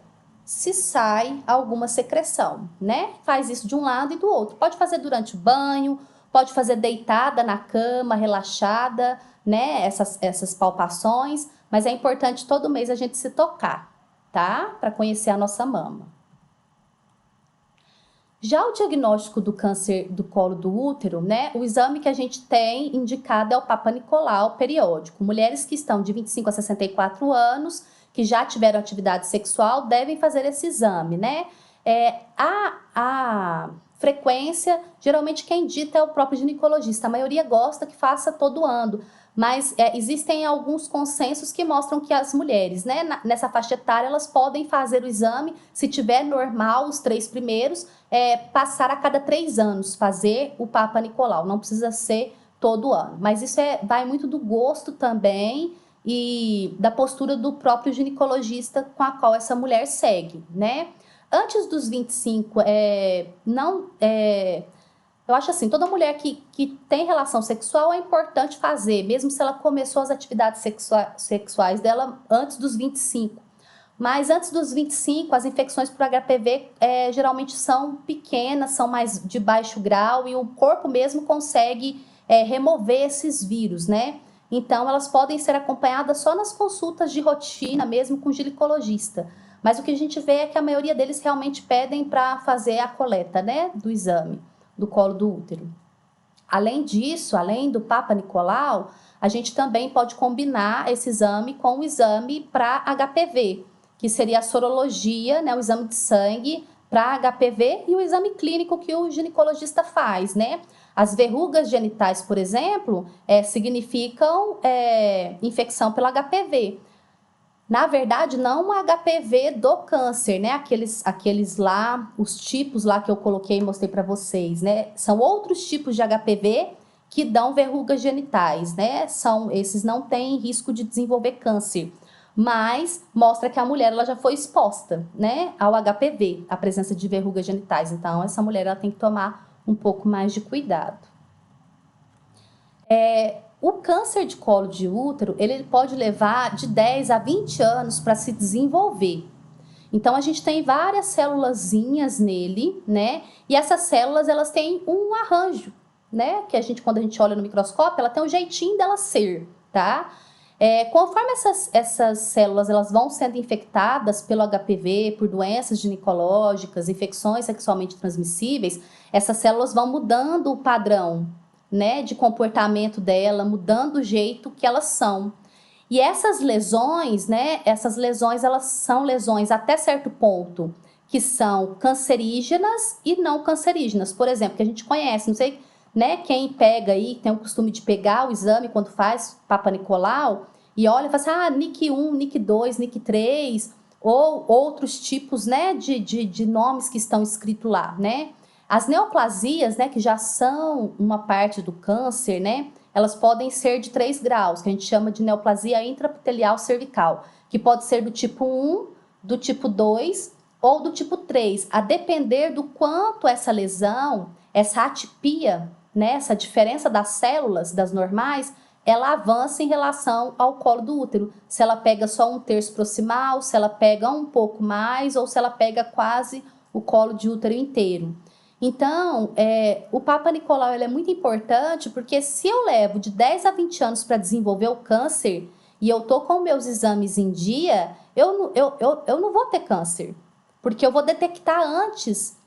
se sai alguma secreção, né? Faz isso de um lado e do outro. Pode fazer durante o banho, pode fazer deitada na cama, relaxada, né? Essas palpações, mas é importante todo mês a gente se tocar, tá? Para conhecer a nossa mama. Já o diagnóstico do câncer do colo do útero, né, o exame que a gente tem indicado é o Papa Nicolau periódico. Mulheres que estão de 25 a 64 anos, que já tiveram atividade sexual, devem fazer esse exame, né? A frequência, geralmente quem dita é o próprio ginecologista. A maioria gosta que faça todo ano, mas existem alguns consensos que mostram que as mulheres, né, nessa faixa etária, elas podem fazer o exame, se tiver normal os 3 primeiros, passar a cada 3 anos, fazer o Papa Nicolau. Não precisa ser todo ano, mas isso vai muito do gosto também e da postura do próprio ginecologista com a qual essa mulher segue, né? Antes dos 25, eu acho assim, toda mulher que tem relação sexual é importante fazer, mesmo se ela começou as atividades sexuais dela antes dos 25. Mas antes dos 25, as infecções por HPV geralmente são pequenas, são mais de baixo grau e o corpo mesmo consegue remover esses vírus, né? Então, elas podem ser acompanhadas só nas consultas de rotina, mesmo com o ginecologista. Mas o que a gente vê é que a maioria deles realmente pedem para fazer a coleta, né, do exame do colo do útero. Além disso, além do Papa Nicolau, a gente também pode combinar esse exame com o exame para HPV, que seria a sorologia, né, o exame de sangue para HPV e o exame clínico que o ginecologista faz, né? As verrugas genitais, por exemplo, significam infecção pelo HPV. Na verdade, não o HPV do câncer, né? Aqueles lá, os tipos lá que eu coloquei e mostrei para vocês, né? São outros tipos de HPV que dão verrugas genitais, né? Esses não têm risco de desenvolver câncer, mas mostra que a mulher ela já foi exposta, né, ao HPV, a presença de verrugas genitais. Então, essa mulher ela tem que tomar um pouco mais de cuidado. O câncer de colo de útero, ele pode levar de 10 a 20 anos para se desenvolver. Então, a gente tem várias célulazinhas nele, né? E essas células, elas têm um arranjo, né? Que quando a gente olha no microscópio, ela tem um jeitinho dela ser, tá? Conforme essas células elas vão sendo infectadas pelo HPV, por doenças ginecológicas, infecções sexualmente transmissíveis, essas células vão mudando o padrão, né, de comportamento dela, mudando o jeito que elas são. E essas lesões, né, elas são lesões até certo ponto que são cancerígenas e não cancerígenas. Por exemplo, que a gente conhece, não sei, né, quem pega aí, tem o costume de pegar o exame quando faz Papa Nicolau e olha e fala assim, NIC1, NIC2, NIC3, ou outros tipos, né, de nomes que estão escritos lá, né. As neoplasias, né, que já são uma parte do câncer, né, elas podem ser de 3 graus, que a gente chama de neoplasia intraepitelial cervical, que pode ser do tipo 1, do tipo 2 ou do tipo 3, a depender do quanto essa lesão, essa atipia, né, essa diferença das células, das normais, ela avança em relação ao colo do útero. Se ela pega só 1/3 proximal, se ela pega um pouco mais ou se ela pega quase o colo de útero inteiro. Então, o Papa Nicolau ele é muito importante porque se eu levo de 10 a 20 anos para desenvolver o câncer e eu tô com meus exames em dia, eu não vou ter câncer, porque eu vou detectar antes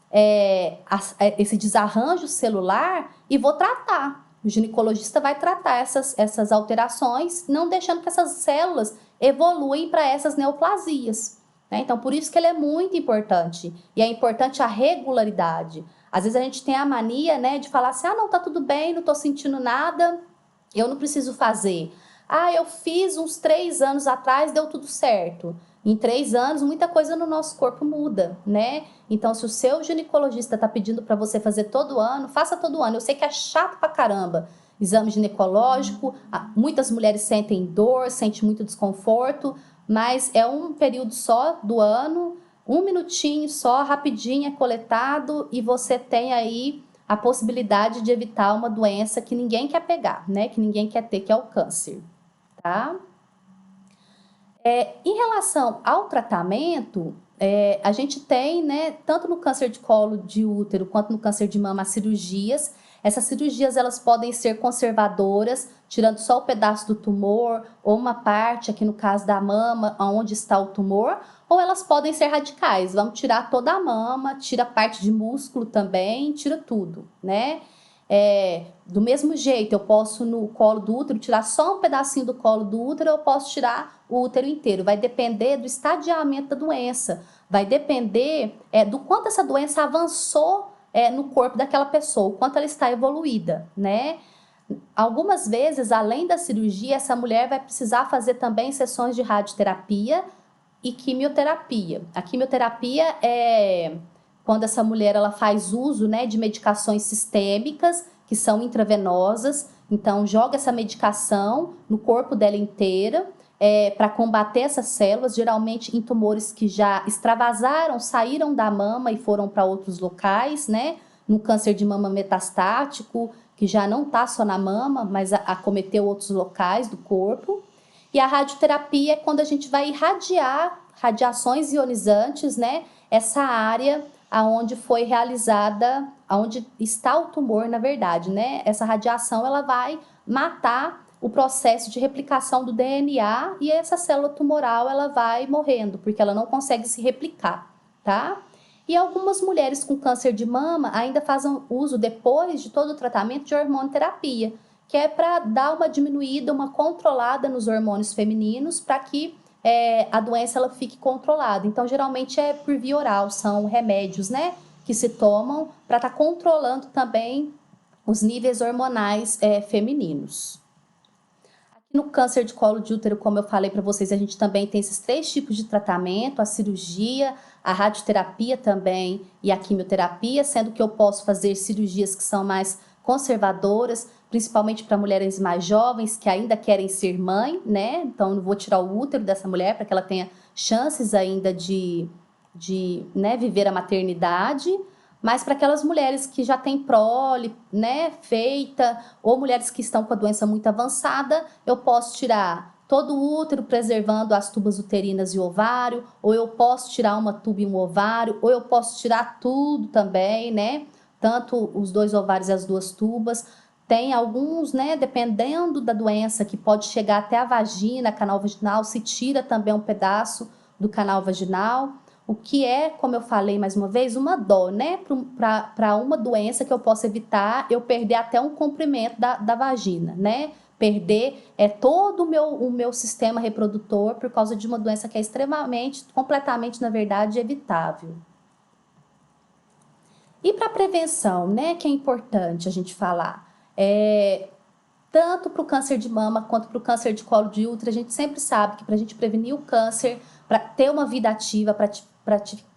esse desarranjo celular e vou tratar. O ginecologista vai tratar essas alterações, não deixando que essas células evoluem para essas neoplasias. Né? Então, por isso que ele é muito importante. E é importante a regularidade. Às vezes a gente tem a mania, né, de falar assim, não, tá tudo bem, não tô sentindo nada, eu não preciso fazer. Eu fiz uns 3 anos atrás, deu tudo certo. Em 3 anos, muita coisa no nosso corpo muda, né? Então, se o seu ginecologista tá pedindo para você fazer todo ano, faça todo ano. Eu sei que é chato pra caramba. Exame ginecológico, muitas mulheres sentem dor, sentem muito desconforto, mas é um período só do ano, 1 minutinho só, rapidinho é coletado e você tem aí a possibilidade de evitar uma doença que ninguém quer pegar, né? Que ninguém quer ter, que é o câncer, tá? Em relação ao tratamento, a gente tem, né, tanto no câncer de colo de útero quanto no câncer de mama, as cirurgias. Essas cirurgias, elas podem ser conservadoras, tirando só o pedaço do tumor, ou uma parte, aqui no caso da mama, onde está o tumor, ou elas podem ser radicais, vamos tirar toda a mama, tira parte de músculo também, tira tudo, né? Do mesmo jeito, eu posso no colo do útero tirar só um pedacinho do colo do útero, eu posso tirar o útero inteiro. Vai depender do estadiamento da doença, vai depender do quanto essa doença avançou no corpo daquela pessoa, o quanto ela está evoluída, né? Algumas vezes, além da cirurgia, essa mulher vai precisar fazer também sessões de radioterapia e quimioterapia. A quimioterapia é quando essa mulher ela faz uso, né, de medicações sistêmicas, que são intravenosas, então joga essa medicação no corpo dela inteira, para combater essas células, geralmente em tumores que já extravasaram, saíram da mama e foram para outros locais, né, no câncer de mama metastático, que já não está só na mama, mas acometeu outros locais do corpo. E a radioterapia é quando a gente vai irradiar radiações ionizantes, né, essa área aonde foi realizada, aonde está o tumor, na verdade, né? Essa radiação, ela vai matar o processo de replicação do DNA e essa célula tumoral, ela vai morrendo, porque ela não consegue se replicar, tá? E algumas mulheres com câncer de mama ainda fazem uso, depois de todo o tratamento, de hormonoterapia, que é para dar uma diminuída, uma controlada nos hormônios femininos, para que a doença ela fique controlada. Então, geralmente é por via oral, são remédios, né, que se tomam para estar controlando também os níveis hormonais femininos. Aqui no câncer de colo de útero, como eu falei para vocês, a gente também tem esses 3 tipos de tratamento: a cirurgia, a radioterapia também e a quimioterapia, sendo que eu posso fazer cirurgias que são mais conservadoras, principalmente para mulheres mais jovens que ainda querem ser mãe, né? Então, eu vou tirar o útero dessa mulher para que ela tenha chances ainda de né, viver a maternidade. Mas para aquelas mulheres que já têm prole, né, feita, ou mulheres que estão com a doença muito avançada, eu posso tirar todo o útero, preservando as tubas uterinas e o ovário, ou eu posso tirar uma tuba e um ovário, ou eu posso tirar tudo também, né? Tanto os 2 ovários e as 2 tubas. Tem alguns, né, dependendo da doença, que pode chegar até a vagina, canal vaginal, se tira também um pedaço do canal vaginal, o que é, como eu falei mais uma vez, uma dó, né, para uma doença que eu posso evitar, eu perder até um comprimento da vagina, né, perder todo o meu sistema reprodutor por causa de uma doença que é extremamente, completamente, na verdade, evitável. E para prevenção, né, que é importante a gente falar, tanto para o câncer de mama quanto para o câncer de colo de útero, a gente sempre sabe que para a gente prevenir o câncer, para ter uma vida ativa, para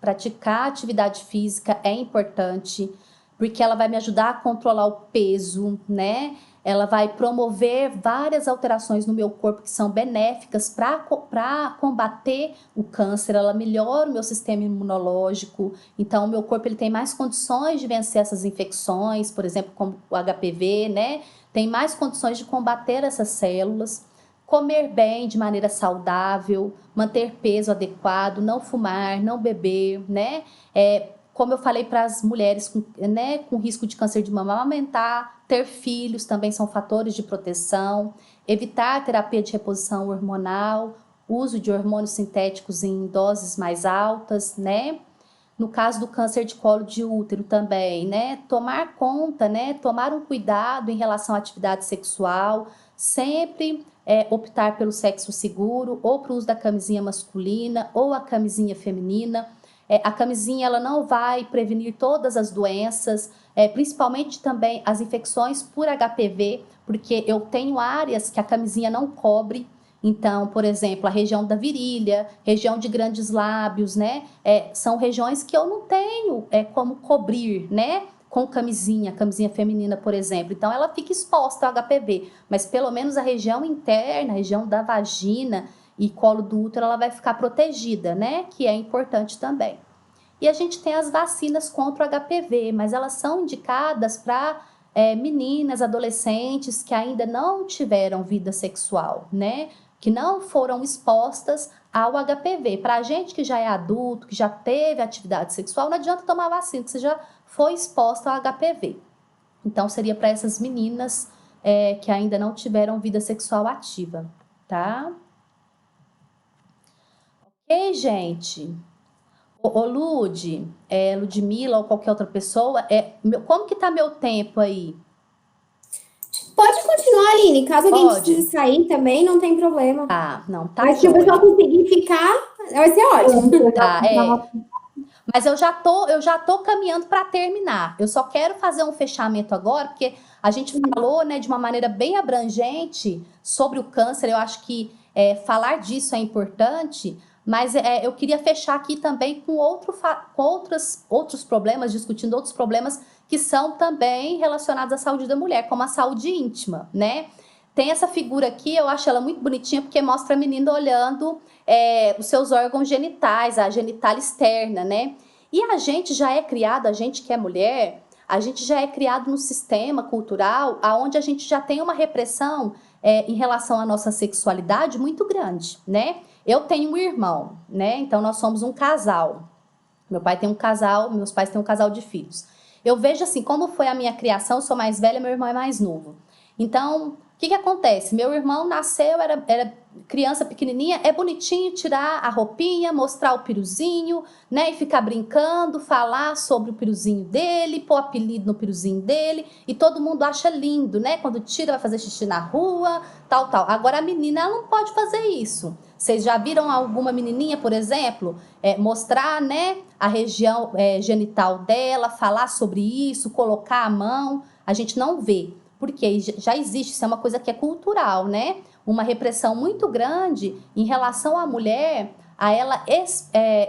praticar atividade física é importante, porque ela vai me ajudar a controlar o peso, né? Ela vai promover várias alterações no meu corpo que são benéficas para combater o câncer. Ela melhora o meu sistema imunológico, então o meu corpo ele tem mais condições de vencer essas infecções, por exemplo, como o HPV, né? Tem mais condições de combater essas células. Comer bem, de maneira saudável, manter peso adequado, não fumar, não beber, né? Como eu falei para as mulheres com risco de câncer de mama, amamentar, ter filhos também são fatores de proteção, evitar a terapia de reposição hormonal, uso de hormônios sintéticos em doses mais altas, né? No caso do câncer de colo de útero também, né? Tomar conta, né? Tomar um cuidado em relação à atividade sexual, sempre optar pelo sexo seguro, ou para o uso da camisinha masculina, ou a camisinha feminina. A camisinha ela não vai prevenir todas as doenças, principalmente também as infecções por HPV, porque eu tenho áreas que a camisinha não cobre. Então, por exemplo, a região da virilha, região de grandes lábios, né? São regiões que eu não tenho como cobrir, né? Com camisinha feminina, por exemplo. Então, ela fica exposta ao HPV, mas pelo menos a região interna, a região da vagina e colo do útero, ela vai ficar protegida, né? Que é importante também. E a gente tem as vacinas contra o HPV, mas elas são indicadas para meninas, adolescentes que ainda não tiveram vida sexual, né? Que não foram expostas ao HPV. Para a gente que já é adulto, que já teve atividade sexual, não adianta tomar vacina, que você já foi exposta ao HPV. Então, seria para essas meninas que ainda não tiveram vida sexual ativa, tá? Ok, gente? Ô Ludmila ou qualquer outra pessoa, como que tá meu tempo aí? Pode continuar, Aline. Caso alguém Pode. precise sair também, não tem problema. Ah, não, tá Mas se o joia. pessoal conseguir ficar, vai ser ótimo. Tá, Mas eu já tô caminhando para terminar. Eu só quero fazer um fechamento agora, porque a gente falou, né, de uma maneira bem abrangente sobre o câncer. Eu acho que falar disso é importante, mas eu queria fechar aqui também com outros problemas, discutindo outros problemas que são também relacionados à saúde da mulher, como a saúde íntima, né? Tem essa figura aqui, eu acho ela muito bonitinha, porque mostra a menina olhando os seus órgãos genitais, a genitália externa, né? E a gente já é criado, a gente que é mulher, a gente já é criado num sistema cultural onde a gente já tem uma repressão em relação à nossa sexualidade muito grande, né? Eu tenho um irmão, né? Então nós somos um casal. Meu pai tem um casal, meus pais têm um casal de filhos. Eu vejo assim, como foi a minha criação, eu sou mais velha, meu irmão é mais novo. Então, o que acontece? Meu irmão nasceu, era criança pequenininha, é bonitinho tirar a roupinha, mostrar o piruzinho, né? E ficar brincando, falar sobre o piruzinho dele, pôr apelido no piruzinho dele, e todo mundo acha lindo, né? Quando tira, vai fazer xixi na rua, tal. Agora a menina, ela não pode fazer isso. Vocês já viram alguma menininha, por exemplo, mostrar, né, a região genital dela, falar sobre isso, colocar a mão? A gente não vê. Porque já existe, isso é uma coisa que é cultural, né? Uma repressão muito grande em relação à mulher, a ela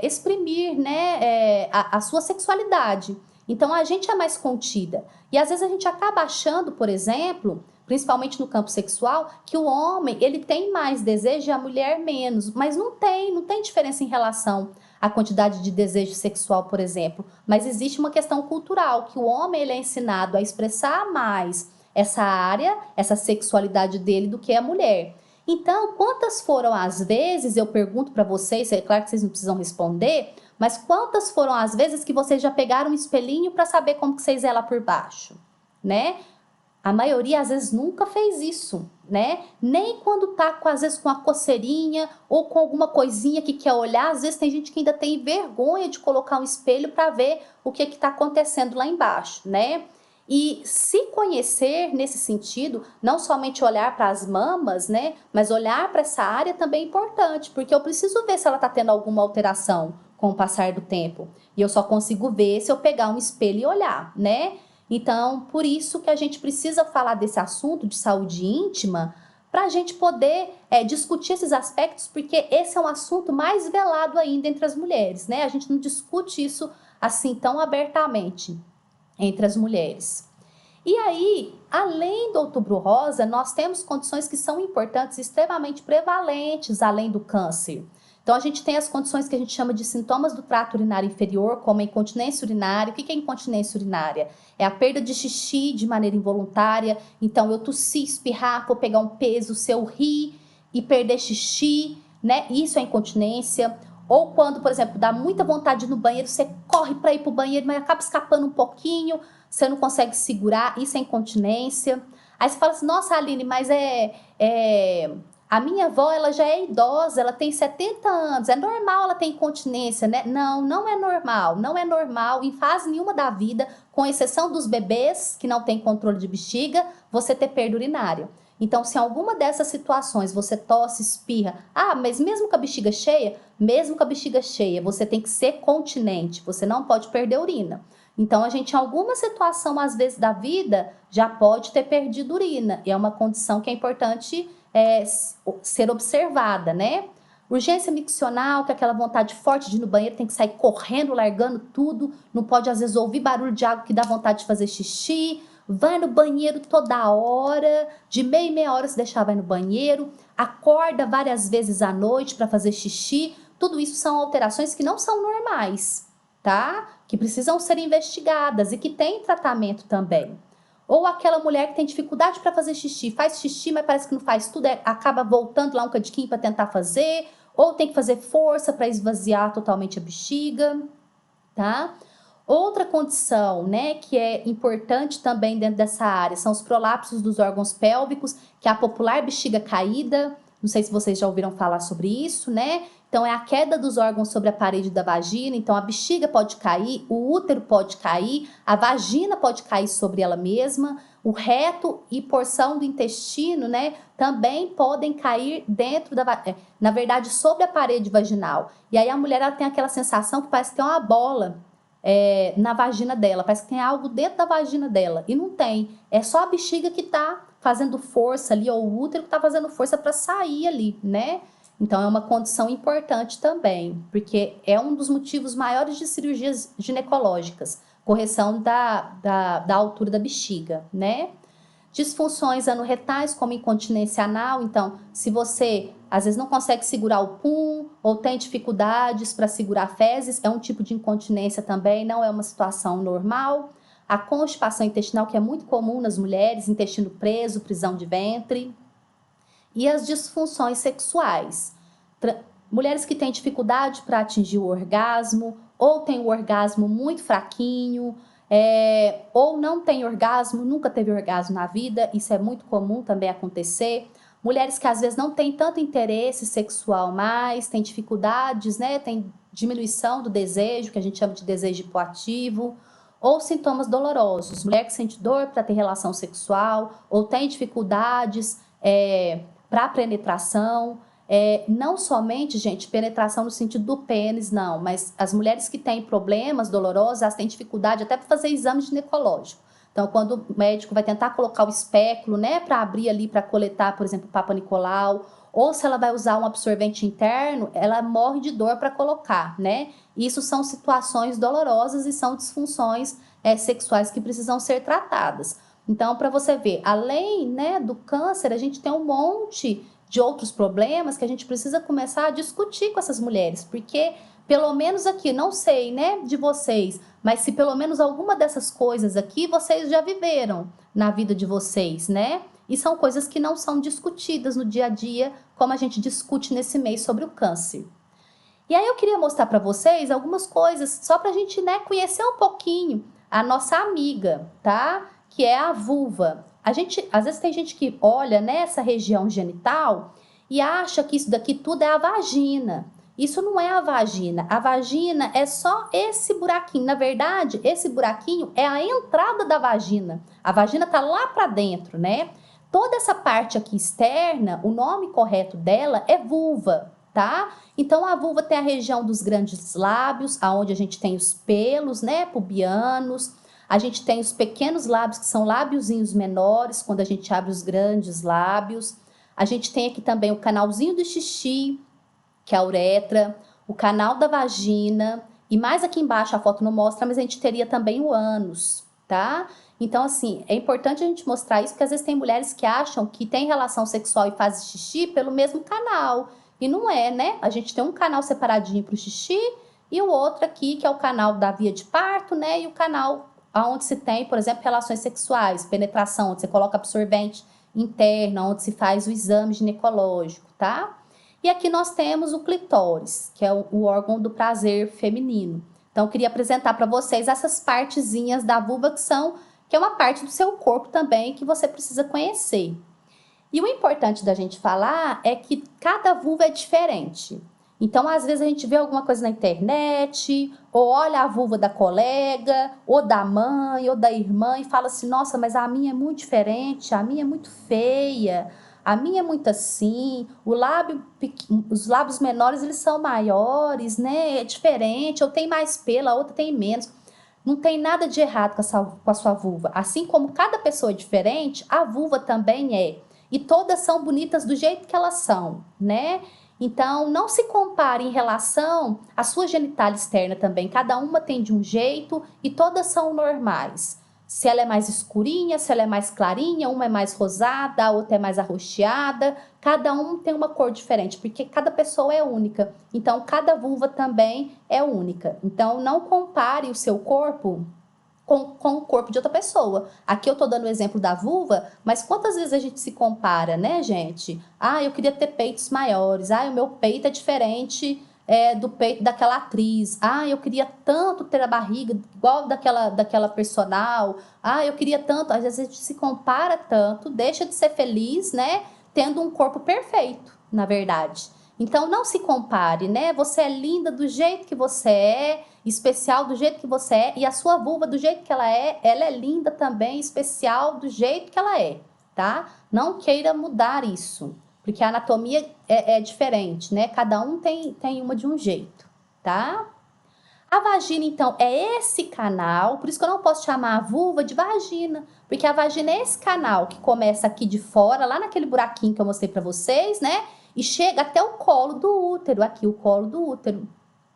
exprimir, né, a sua sexualidade. Então, a gente é mais contida. E às vezes a gente acaba achando, por exemplo, principalmente no campo sexual, que o homem, ele tem mais desejo e a mulher menos. Mas não tem diferença em relação à quantidade de desejo sexual, por exemplo. Mas existe uma questão cultural, que o homem, ele é ensinado a expressar mais essa área, essa sexualidade dele do que a mulher. Então, quantas foram as vezes, eu pergunto para vocês, é claro que vocês não precisam responder, mas quantas foram as vezes que vocês já pegaram um espelhinho para saber como que vocês é lá por baixo, né? A maioria, às vezes, nunca fez isso, né? Nem quando tá, às vezes, com a coceirinha ou com alguma coisinha que quer olhar. Às vezes, tem gente que ainda tem vergonha de colocar um espelho para ver o que está acontecendo lá embaixo, né? E se conhecer nesse sentido, não somente olhar para as mamas, né, mas olhar para essa área também é importante, porque eu preciso ver se ela está tendo alguma alteração com o passar do tempo. E eu só consigo ver se eu pegar um espelho e olhar, né? Então, por isso que a gente precisa falar desse assunto de saúde íntima, para a gente poder discutir esses aspectos, porque esse é um assunto mais velado ainda entre as mulheres, né? A gente não discute isso assim tão abertamente entre as mulheres. E aí, além do Outubro Rosa, nós temos condições que são importantes, extremamente prevalentes, além do câncer. Então, a gente tem as condições que a gente chama de sintomas do trato urinário inferior, como a incontinência urinária. O que é incontinência urinária? É a perda de xixi de maneira involuntária. Então, eu tossi, espirrar, vou pegar um peso, se eu rir e perder xixi, né? Isso é incontinência. Ou quando, por exemplo, dá muita vontade de ir no banheiro, você corre para ir para o banheiro, mas acaba escapando um pouquinho, você não consegue segurar, isso é incontinência. Aí você fala assim, nossa, Aline, mas a minha avó, ela já é idosa, ela tem 70 anos, é normal ela ter incontinência, né? Não, não é normal em fase nenhuma da vida, com exceção dos bebês que não têm controle de bexiga, você ter perda urinária. Então, se em alguma dessas situações você tosse, espirra, mas mesmo com a bexiga cheia, você tem que ser continente, você não pode perder urina. Então, a gente, em alguma situação, às vezes, da vida, já pode ter perdido urina. E é uma condição que é importante ser observada, né? Urgência miccional, que é aquela vontade forte de ir no banheiro, tem que sair correndo, largando tudo, não pode, às vezes, ouvir barulho de água que dá vontade de fazer xixi, vai no banheiro toda hora, de meia em meia hora se deixar vai no banheiro, acorda várias vezes à noite para fazer xixi. Tudo isso são alterações que não são normais, tá? Que precisam ser investigadas e que tem tratamento também. Ou aquela mulher que tem dificuldade para fazer xixi, faz xixi, mas parece que não faz tudo, acaba voltando lá um cadiquinho para tentar fazer, ou tem que fazer força para esvaziar totalmente a bexiga, tá? Outra condição, né, que é importante também dentro dessa área, são os prolapsos dos órgãos pélvicos, que é a popular bexiga caída. Não sei se vocês já ouviram falar sobre isso, né? Então, é a queda dos órgãos sobre a parede da vagina. Então, a bexiga pode cair, o útero pode cair, a vagina pode cair sobre ela mesma, o reto e porção do intestino, né, também podem cair dentro na verdade, sobre a parede vaginal. E aí a mulher ela tem aquela sensação que parece que tem uma bola na vagina dela, parece que tem algo dentro da vagina dela, e não tem, é só a bexiga que tá fazendo força ali, ou o útero que tá fazendo força para sair ali, né? Então é uma condição importante também, porque é um dos motivos maiores de cirurgias ginecológicas, correção da altura da bexiga, né? Disfunções anorretais, como incontinência anal. Então, se você às vezes não consegue segurar o pum ou tem dificuldades para segurar fezes, é um tipo de incontinência também, não é uma situação normal. A constipação intestinal, que é muito comum nas mulheres, intestino preso, prisão de ventre. E as disfunções sexuais. Mulheres que têm dificuldade para atingir o orgasmo, ou têm o orgasmo muito fraquinho, ou não tem orgasmo, nunca teve orgasmo na vida, isso é muito comum também acontecer. Mulheres que às vezes não têm tanto interesse sexual mais, têm dificuldades, né? Tem diminuição do desejo, que a gente chama de desejo hipoativo, ou sintomas dolorosos. Mulher que sente dor para ter relação sexual, ou tem dificuldades para penetração. Não somente, gente, penetração no sentido do pênis, não, mas as mulheres que têm problemas dolorosos, elas têm dificuldade até para fazer exame ginecológico. Então, quando o médico vai tentar colocar o espéculo, né, para abrir ali, para coletar, por exemplo, o Papa Nicolau, ou se ela vai usar um absorvente interno, ela morre de dor para colocar, né? Isso são situações dolorosas e são disfunções sexuais que precisam ser tratadas. Então, para você ver, além, né, do câncer, a gente tem um monte de outros problemas que a gente precisa começar a discutir com essas mulheres, porque pelo menos aqui, não sei, né, de vocês, mas se pelo menos alguma dessas coisas aqui vocês já viveram na vida de vocês, né? E são coisas que não são discutidas no dia a dia, como a gente discute nesse mês sobre o câncer. E aí eu queria mostrar para vocês algumas coisas, só para a gente, né, conhecer um pouquinho a nossa amiga, tá? Que é a vulva. Às vezes tem gente que olha nessa região genital e acha que isso daqui tudo é a vagina. Isso não é a vagina. A vagina é só esse buraquinho. Na verdade, esse buraquinho é a entrada da vagina. A vagina tá lá para dentro, né? Toda essa parte aqui externa, o nome correto dela é vulva, tá? Então, a vulva tem a região dos grandes lábios, aonde a gente tem os pelos, né, pubianos. A gente tem os pequenos lábios, que são lábiozinhos menores, quando a gente abre os grandes lábios. A gente tem aqui também o canalzinho do xixi, que é a uretra, o canal da vagina, e mais aqui embaixo a foto não mostra, mas a gente teria também o ânus, tá? Então, assim, é importante a gente mostrar isso, porque às vezes tem mulheres que acham que tem relação sexual e faz xixi pelo mesmo canal, e não é, né? A gente tem um canal separadinho para o xixi, e o outro aqui, que é o canal da via de parto, né? E o canal onde se tem, por exemplo, relações sexuais, penetração, onde você coloca absorvente interno, onde se faz o exame ginecológico, tá? E aqui nós temos o clitóris, que é o órgão do prazer feminino. Então, eu queria apresentar para vocês essas partezinhas da vulva que é uma parte do seu corpo também que você precisa conhecer. E o importante da gente falar é que cada vulva é diferente. Então, às vezes a gente vê alguma coisa na internet, ou olha a vulva da colega, ou da mãe, ou da irmã, e fala assim, nossa, mas a minha é muito diferente, a minha é muito feia, a minha é muito assim, os lábios menores, eles são maiores, né? É diferente, ou tem mais pelo, a outra tem menos. Não tem nada de errado com a sua vulva. Assim como cada pessoa é diferente, a vulva também é. E todas são bonitas do jeito que elas são, né? Então, não se compare em relação à sua genitália externa também. Cada uma tem de um jeito e todas são normais. Se ela é mais escurinha, se ela é mais clarinha, uma é mais rosada, a outra é mais arroxeada. Cada um tem uma cor diferente, porque cada pessoa é única. Então, cada vulva também é única. Então, não compare o seu corpo com o corpo de outra pessoa. Aqui eu tô dando o exemplo da vulva, mas quantas vezes a gente se compara, né, gente? Ah, eu queria ter peitos maiores. Ah, o meu peito é diferente do peito daquela atriz. Ah, eu queria tanto ter a barriga igual daquela personal. Ah, eu queria tanto. Às vezes a gente se compara tanto, deixa de ser feliz, né? Tendo um corpo perfeito, na verdade. Então, não se compare, né? Você é linda do jeito que você é, especial do jeito que você é, e a sua vulva do jeito que ela é linda também, especial do jeito que ela é, tá? Não queira mudar isso, porque a anatomia é diferente, né? Cada um tem uma de um jeito, tá? A vagina, então, é esse canal, por isso que eu não posso chamar a vulva de vagina, porque a vagina é esse canal que começa aqui de fora, lá naquele buraquinho que eu mostrei pra vocês, né? E chega até o colo do útero, aqui o colo do útero,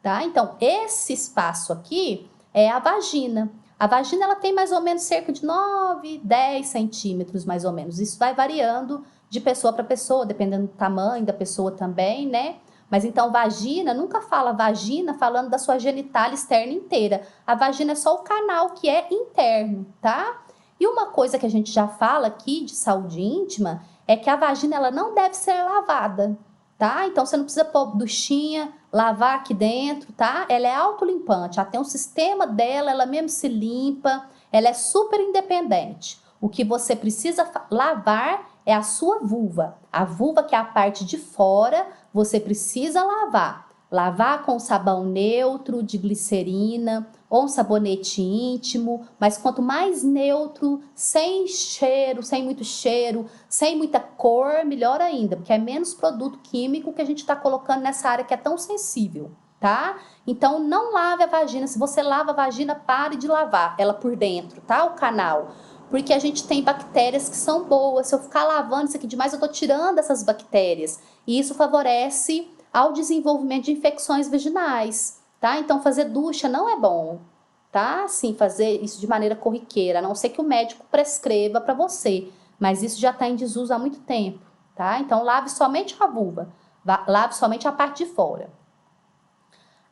tá? Então, esse espaço aqui é a vagina. A vagina, ela tem mais ou menos cerca de 9, 10 centímetros, mais ou menos. Isso vai variando de pessoa para pessoa, dependendo do tamanho da pessoa também, né? Mas então, vagina, nunca fala vagina falando da sua genitália externa inteira. A vagina é só o canal que é interno, tá? E uma coisa que a gente já fala aqui de saúde íntima é que a vagina, ela não deve ser lavada, tá? Então, você não precisa pôr duchinha, lavar aqui dentro, tá? Ela é autolimpante, ela tem um sistema dela, ela mesmo se limpa, ela é super independente. O que você precisa lavar é a sua vulva. A vulva, que é a parte de fora, você precisa lavar. Lavar com sabão neutro, de glicerina, ou um sabonete íntimo, mas quanto mais neutro, sem cheiro, sem muito cheiro, sem muita cor, melhor ainda, porque é menos produto químico que a gente está colocando nessa área que é tão sensível, tá? Então, não lave a vagina. Se você lava a vagina, pare de lavar ela por dentro, tá? O canal. Porque a gente tem bactérias que são boas. Se eu ficar lavando isso aqui demais, eu tô tirando essas bactérias. E isso favorece ao desenvolvimento de infecções vaginais, tá? Então, fazer ducha não é bom, tá? Assim, fazer isso de maneira corriqueira, a não ser que o médico prescreva para você. Mas isso já está em desuso há muito tempo, tá? Então, lave somente a vulva, lave somente a parte de fora.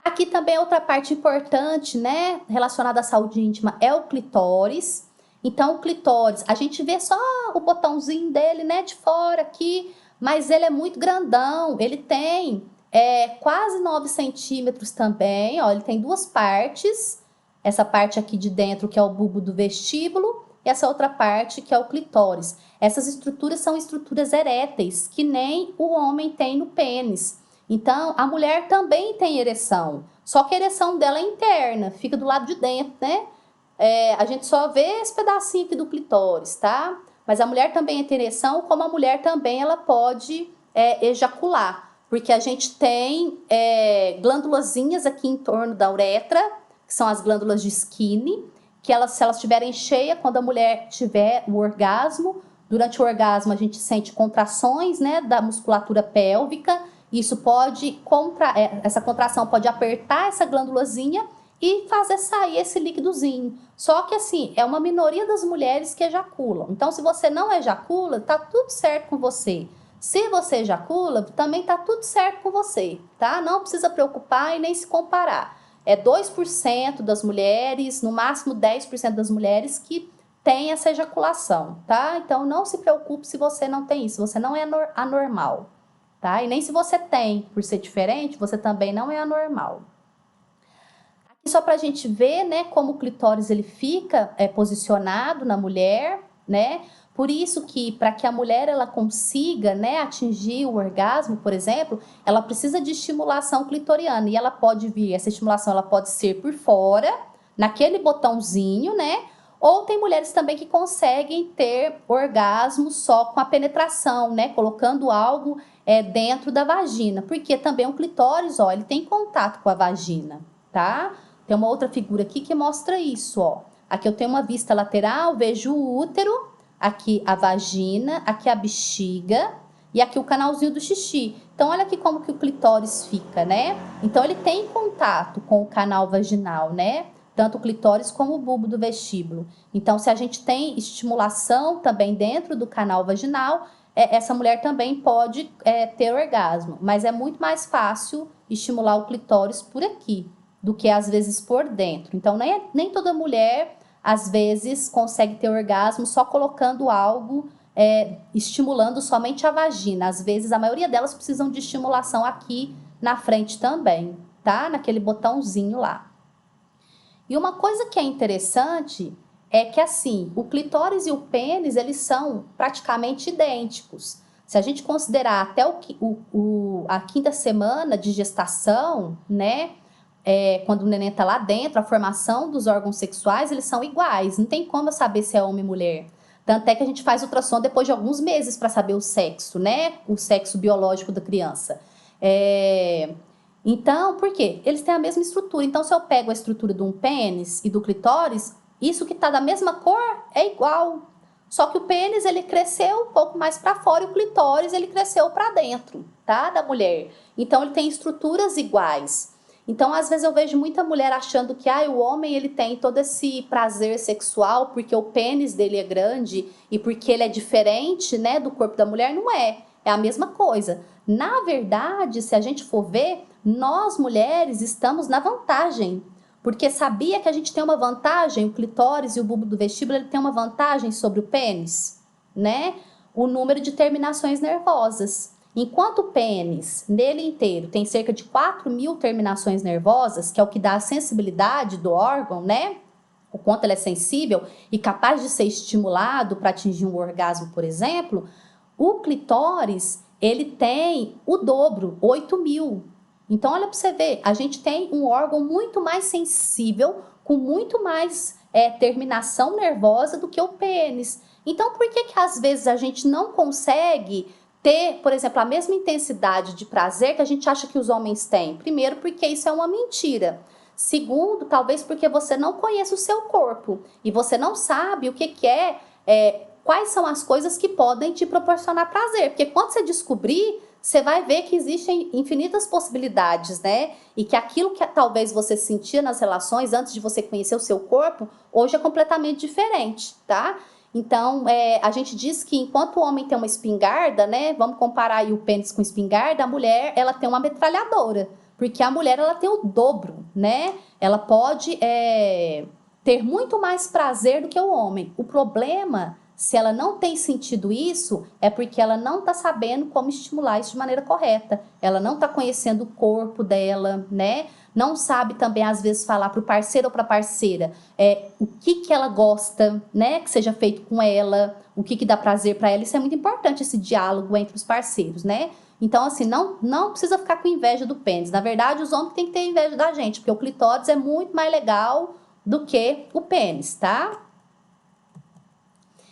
Aqui também outra parte importante, né, relacionada à saúde íntima, é o clitóris. Então, o clitóris, a gente vê só o botãozinho dele, né, de fora aqui, mas ele é muito grandão, ele tem quase 9 centímetros também, ó, ele tem duas partes, essa parte aqui de dentro que é o bulbo do vestíbulo, e essa outra parte que é o clitóris. Essas estruturas são estruturas eréteis, que nem o homem tem no pênis. Então, a mulher também tem ereção, só que a ereção dela é interna, fica do lado de dentro, né? A gente só vê esse pedacinho aqui do clitóris, tá? Mas a mulher também tem ereção, como a mulher também ela pode ejacular, porque a gente tem glândulazinhas aqui em torno da uretra, que são as glândulas de Skinner, que se elas estiverem cheias, quando a mulher tiver o orgasmo, durante o orgasmo a gente sente contrações, né, da musculatura pélvica. Isso pode, essa contração pode apertar essa glândulazinha e fazer sair esse líquidozinho. Só que assim, é uma minoria das mulheres que ejaculam. Então, se você não ejacula, tá tudo certo com você. Se você ejacula, também tá tudo certo com você, tá? Não precisa preocupar e nem se comparar. É 2% das mulheres, no máximo 10% das mulheres que tem essa ejaculação, tá? Então, não se preocupe se você não tem isso, você não é anormal, tá? E nem se você tem, por ser diferente, você também não é anormal. Aqui só pra gente ver, né, como o clitóris ele fica posicionado na mulher, né? Por isso que, para que a mulher ela consiga, né, atingir o orgasmo, por exemplo, ela precisa de estimulação clitoriana. E ela pode vir, essa estimulação ela pode ser por fora, naquele botãozinho, né? Ou tem mulheres também que conseguem ter orgasmo só com a penetração, né? Colocando algo dentro da vagina. Porque também o clitóris, ó, ele tem contato com a vagina, tá? Tem uma outra figura aqui que mostra isso, ó. Aqui eu tenho uma vista lateral, vejo o útero, aqui a vagina, aqui a bexiga e aqui o canalzinho do xixi. Então, olha aqui como que o clitóris fica, né? Então, ele tem contato com o canal vaginal, né? Tanto o clitóris como o bulbo do vestíbulo. Então, se a gente tem estimulação também dentro do canal vaginal, essa mulher também pode ter orgasmo. Mas é muito mais fácil estimular o clitóris por aqui do que, às vezes, por dentro. Então, nem toda mulher, às vezes, consegue ter orgasmo só colocando algo, estimulando somente a vagina. Às vezes, a maioria delas precisam de estimulação aqui na frente também, tá? Naquele botãozinho lá. E uma coisa que é interessante é que, assim, o clitóris e o pênis, eles são praticamente idênticos. Se a gente considerar até a quinta semana de gestação, né? Quando o neném tá lá dentro, a formação dos órgãos sexuais, eles são iguais. Não tem como eu saber se é homem ou mulher. Tanto é que a gente faz ultrassom depois de alguns meses para saber o sexo, né? O sexo biológico da criança. Então, por quê? Eles têm a mesma estrutura. Então, se eu pego a estrutura de um pênis e do clitóris, isso que está da mesma cor é igual. Só que o pênis, ele cresceu um pouco mais para fora e o clitóris, ele cresceu para dentro, tá? Da mulher. Então, ele tem estruturas iguais. Então, às vezes eu vejo muita mulher achando que o homem ele tem todo esse prazer sexual porque o pênis dele é grande e porque ele é diferente, né, do corpo da mulher. Não é. É a mesma coisa. Na verdade, se a gente for ver, nós mulheres estamos na vantagem. Porque sabia que a gente tem uma vantagem, o clitóris e o bulbo do vestíbulo, ele tem uma vantagem sobre o pênis, né? O número de terminações nervosas. Enquanto o pênis, nele inteiro, tem cerca de 4.000 terminações nervosas, que é o que dá a sensibilidade do órgão, né? O quanto ele é sensível e capaz de ser estimulado para atingir um orgasmo, por exemplo, o clitóris, ele tem o dobro, 8.000. Então, olha para você ver, a gente tem um órgão muito mais sensível, com muito mais terminação nervosa do que o pênis. Então, por que às vezes a gente não consegue ter, por exemplo, a mesma intensidade de prazer que a gente acha que os homens têm? Primeiro, porque isso é uma mentira. Segundo, talvez porque você não conhece o seu corpo e você não sabe o que quais são as coisas que podem te proporcionar prazer. Porque quando você descobrir, você vai ver que existem infinitas possibilidades, né? E que aquilo que talvez você sentia nas relações antes de você conhecer o seu corpo, hoje é completamente diferente, tá? Então, a gente diz que enquanto o homem tem uma espingarda, né? Vamos comparar aí o pênis com espingarda, a mulher, ela tem uma metralhadora. Porque a mulher, ela tem o dobro, né? Ela pode ter muito mais prazer do que o homem. O problema, se ela não tem sentido isso, é porque ela não está sabendo como estimular isso de maneira correta. Ela não está conhecendo o corpo dela, né? Não sabe também, às vezes, falar para o parceiro ou para a parceira o que ela gosta, né? Que seja feito com ela, o que dá prazer para ela. Isso é muito importante, esse diálogo entre os parceiros, né? Então, assim, não precisa ficar com inveja do pênis. Na verdade, os homens têm que ter inveja da gente, porque o clitóris é muito mais legal do que o pênis, tá?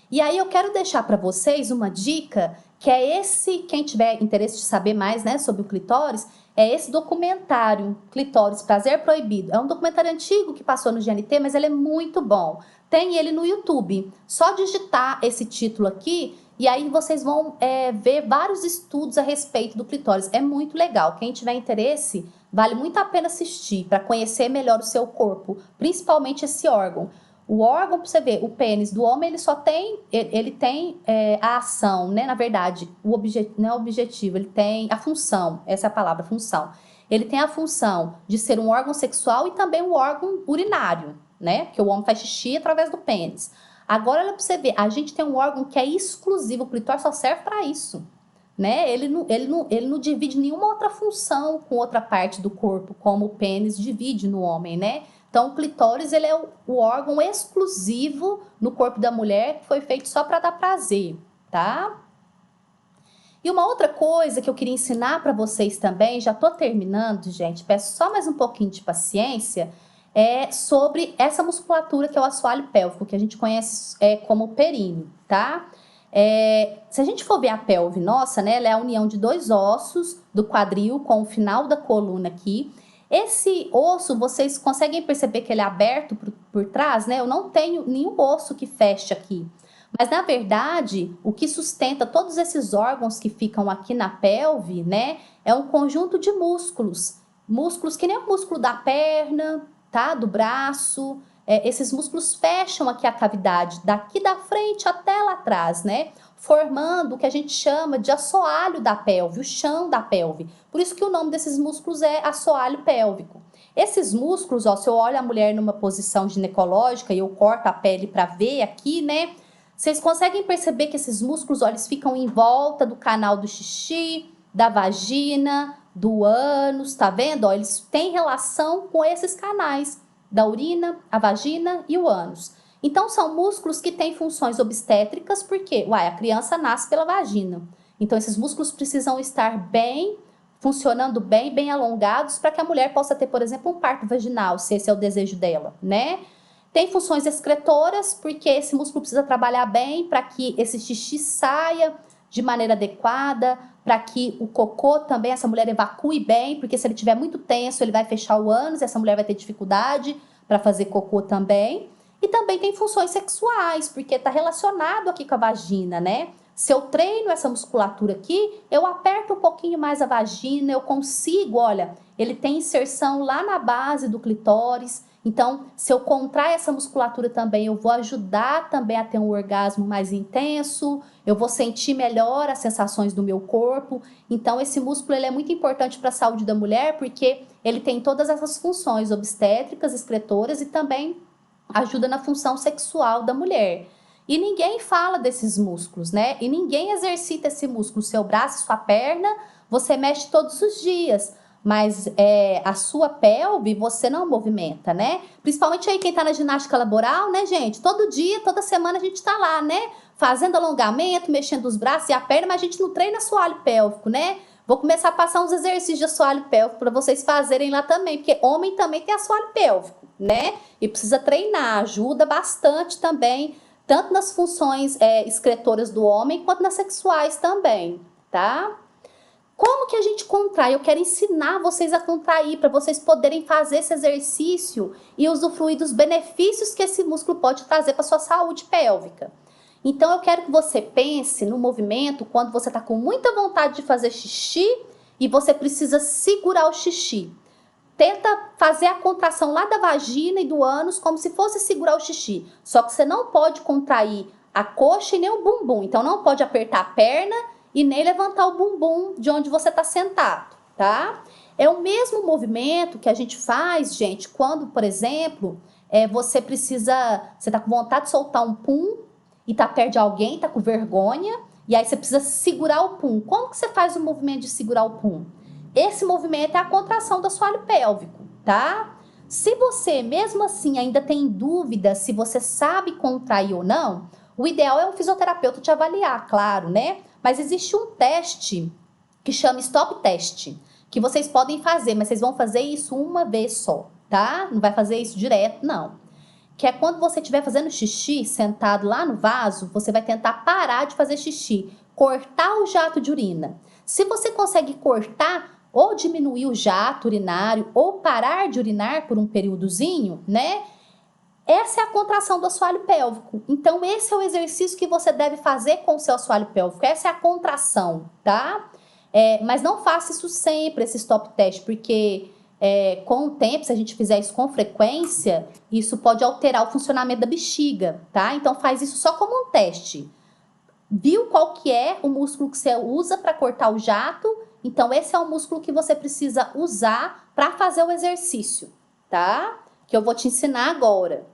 E aí eu quero deixar para vocês uma dica, que é quem tiver interesse de saber mais, né, sobre o clitóris, é esse documentário, Clitóris, Prazer Proibido. É um documentário antigo que passou no GNT, mas ele é muito bom. Tem ele no YouTube. Só digitar esse título aqui e aí vocês vão ver vários estudos a respeito do clitóris. É muito legal. Quem tiver interesse, vale muito a pena assistir para conhecer melhor o seu corpo, principalmente esse órgão. O órgão, para você ver, o pênis do homem, ele tem a ação, né? Na verdade, não é o objetivo, ele tem a função, essa é a palavra, função. Ele tem a função de ser um órgão sexual e também um órgão urinário, né? Porque o homem faz xixi através do pênis. Agora, olha para você ver, a gente tem um órgão que é exclusivo, o clitóris só serve para isso, né? Ele não divide nenhuma outra função com outra parte do corpo, como o pênis divide no homem, né? Então, o clitóris, ele é o órgão exclusivo no corpo da mulher que foi feito só para dar prazer, tá? E uma outra coisa que eu queria ensinar para vocês também, já tô terminando, gente, peço só mais um pouquinho de paciência, é sobre essa musculatura que é o assoalho pélvico, que a gente conhece como períneo, tá? Se a gente for ver a pelve nossa, né, ela é a união de dois ossos do quadril com o final da coluna aqui. Esse osso, vocês conseguem perceber que ele é aberto por trás, né? Eu não tenho nenhum osso que feche aqui. Mas, na verdade, o que sustenta todos esses órgãos que ficam aqui na pelve, né? É um conjunto de músculos. Músculos que nem o músculo da perna, tá? Do braço. Esses músculos fecham aqui a cavidade, daqui da frente até lá atrás, né? Formando o que a gente chama de assoalho da pelve, o chão da pelve. Por isso que o nome desses músculos é assoalho pélvico. Esses músculos, se eu olho a mulher numa posição ginecológica e eu corto a pele para ver aqui, né? Vocês conseguem perceber que esses músculos, eles ficam em volta do canal do xixi, da vagina, do ânus, tá vendo? Ó, eles têm relação com esses canais da urina, a vagina e o ânus. Então, são músculos que têm funções obstétricas, porque, a criança nasce pela vagina. Então, esses músculos precisam estar bem, funcionando bem, bem alongados, para que a mulher possa ter, por exemplo, um parto vaginal, se esse é o desejo dela, né? Tem funções excretoras, porque esse músculo precisa trabalhar bem para que esse xixi saia de maneira adequada, para que o cocô também, essa mulher evacue bem, porque se ele estiver muito tenso, ele vai fechar o ânus e essa mulher vai ter dificuldade para fazer cocô também. E também tem funções sexuais, porque está relacionado aqui com a vagina, né? Se eu treino essa musculatura aqui, eu aperto um pouquinho mais a vagina, eu consigo, olha, ele tem inserção lá na base do clitóris. Então, se eu contrair essa musculatura também, eu vou ajudar também a ter um orgasmo mais intenso, eu vou sentir melhor as sensações do meu corpo. Então, esse músculo ele é muito importante para a saúde da mulher, porque ele tem todas essas funções obstétricas, excretoras e também ajuda na função sexual da mulher. E ninguém fala desses músculos, né? E ninguém exercita esse músculo. Seu braço, sua perna, você mexe todos os dias. Mas a sua pelve você não movimenta, né? Principalmente aí quem tá na ginástica laboral, né, gente? Todo dia, toda semana a gente tá lá, né? Fazendo alongamento, mexendo os braços e a perna, mas a gente não treina assoalho pélvico, né? Vou começar a passar uns exercícios de assoalho pélvico para vocês fazerem lá também, porque homem também tem assoalho pélvico, né? E precisa treinar, ajuda bastante também, tanto nas funções excretoras do homem, quanto nas sexuais também, tá? Como que a gente contrai? Eu quero ensinar vocês a contrair, para vocês poderem fazer esse exercício e usufruir dos benefícios que esse músculo pode trazer para sua saúde pélvica. Então, eu quero que você pense no movimento quando você está com muita vontade de fazer xixi e você precisa segurar o xixi. Tenta fazer a contração lá da vagina e do ânus como se fosse segurar o xixi. Só que você não pode contrair a coxa e nem o bumbum. Então, não pode apertar a perna e nem levantar o bumbum de onde você está sentado, tá? É o mesmo movimento que a gente faz, gente, quando, por exemplo, você tá com vontade de soltar um pum e tá perto de alguém, tá com vergonha, e aí você precisa segurar o pum. Como que você faz o movimento de segurar o pum? Esse movimento é a contração do assoalho pélvico, tá? Se você, mesmo assim, ainda tem dúvida se você sabe contrair ou não, o ideal é um fisioterapeuta te avaliar, claro, né? Mas existe um teste que chama Stop Test, que vocês podem fazer, mas vocês vão fazer isso uma vez só, tá? Não vai fazer isso direto, não. Que é quando você estiver fazendo xixi, sentado lá no vaso, você vai tentar parar de fazer xixi, cortar o jato de urina. Se você consegue cortar ou diminuir o jato urinário, ou parar de urinar por um períodozinho, né? Essa é a contração do assoalho pélvico. Então, esse é o exercício que você deve fazer com o seu assoalho pélvico. Essa é a contração, tá? Mas não faça isso sempre, esse stop test, porque com o tempo, se a gente fizer isso com frequência, isso pode alterar o funcionamento da bexiga, tá? Então, faz isso só como um teste. Viu qual que é o músculo que você usa para cortar o jato? Então, esse é o músculo que você precisa usar para fazer o exercício, tá? Que eu vou te ensinar agora.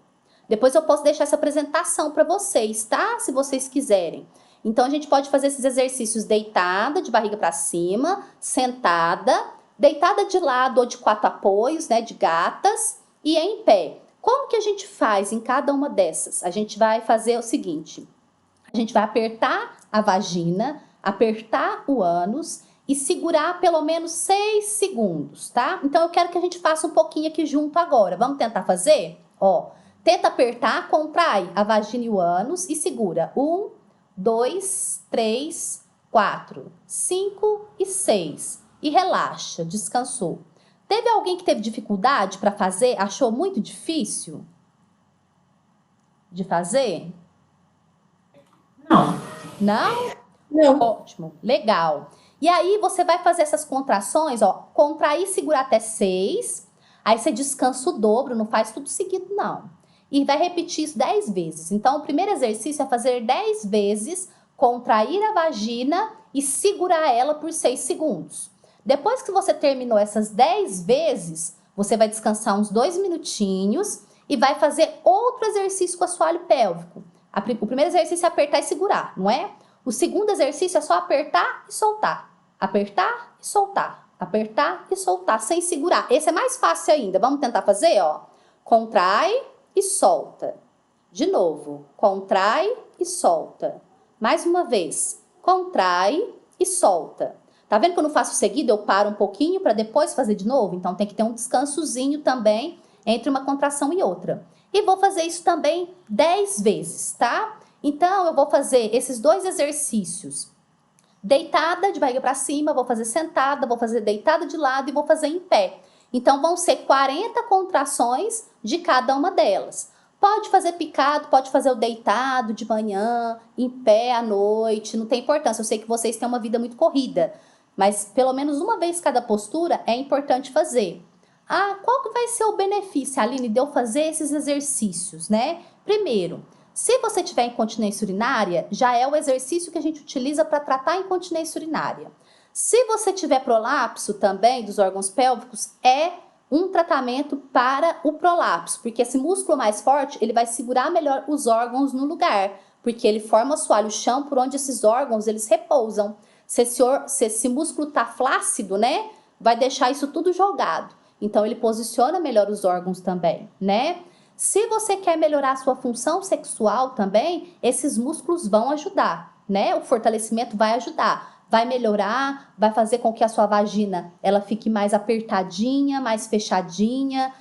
Depois eu posso deixar essa apresentação para vocês, tá? Se vocês quiserem. Então, a gente pode fazer esses exercícios deitada, de barriga para cima, sentada, deitada de lado ou de 4 apoios, né, de gatas, e em pé. Como que a gente faz em cada uma dessas? A gente vai fazer o seguinte. A gente vai apertar a vagina, apertar o ânus e segurar pelo menos 6 segundos, tá? Então, eu quero que a gente faça um pouquinho aqui junto agora. Vamos tentar fazer? Ó, tenta apertar, contrai a vagina e o ânus e segura. 1, 2, 3, 4, 5 e 6. E relaxa, descansou. Teve alguém que teve dificuldade para fazer? Achou muito difícil de fazer? Não. Não? Não. Ótimo, legal. E aí, você vai fazer essas contrações, ó, contrair e segurar até 6. Aí, você descansa o dobro, não faz tudo seguido, não. E vai repetir isso 10 vezes. Então, o primeiro exercício é fazer 10 vezes, contrair a vagina e segurar ela por 6 segundos. Depois que você terminou essas 10 vezes, você vai descansar uns 2 minutinhos e vai fazer outro exercício com o assoalho pélvico. O primeiro exercício é apertar e segurar, não é? O segundo exercício é só apertar e soltar. Apertar e soltar. Apertar e soltar, sem segurar. Esse é mais fácil ainda. Vamos tentar fazer, ó. Contrai e solta. De novo. Contrai e solta. Mais uma vez. Contrai e solta. Tá vendo que eu não faço seguido? Eu paro um pouquinho para depois fazer de novo. Então, tem que ter um descansozinho também entre uma contração e outra. E vou fazer isso também 10 vezes, tá? Então, eu vou fazer esses 2 exercícios. Deitada, de barriga para cima, vou fazer sentada, vou fazer deitada de lado e vou fazer em pé. Então, vão ser 40 contrações de cada uma delas. Pode fazer picado, pode fazer o deitado de manhã, em pé à noite, não tem importância. Eu sei que vocês têm uma vida muito corrida, mas pelo menos uma vez cada postura é importante fazer. Ah, qual que vai ser o benefício, Aline, de eu fazer esses exercícios, né? Primeiro, se você tiver incontinência urinária, já é o exercício que a gente utiliza para tratar a incontinência urinária. Se você tiver prolapso também dos órgãos pélvicos, é um tratamento para o prolapso, porque esse músculo mais forte, ele vai segurar melhor os órgãos no lugar, porque ele forma o assoalho, o chão por onde esses órgãos, eles repousam. Se esse músculo tá flácido, né, vai deixar isso tudo jogado. Então, ele posiciona melhor os órgãos também, né? Se você quer melhorar a sua função sexual também, esses músculos vão ajudar, né? O fortalecimento vai ajudar, vai melhorar, vai fazer com que a sua vagina ela fique mais apertadinha, mais fechadinha.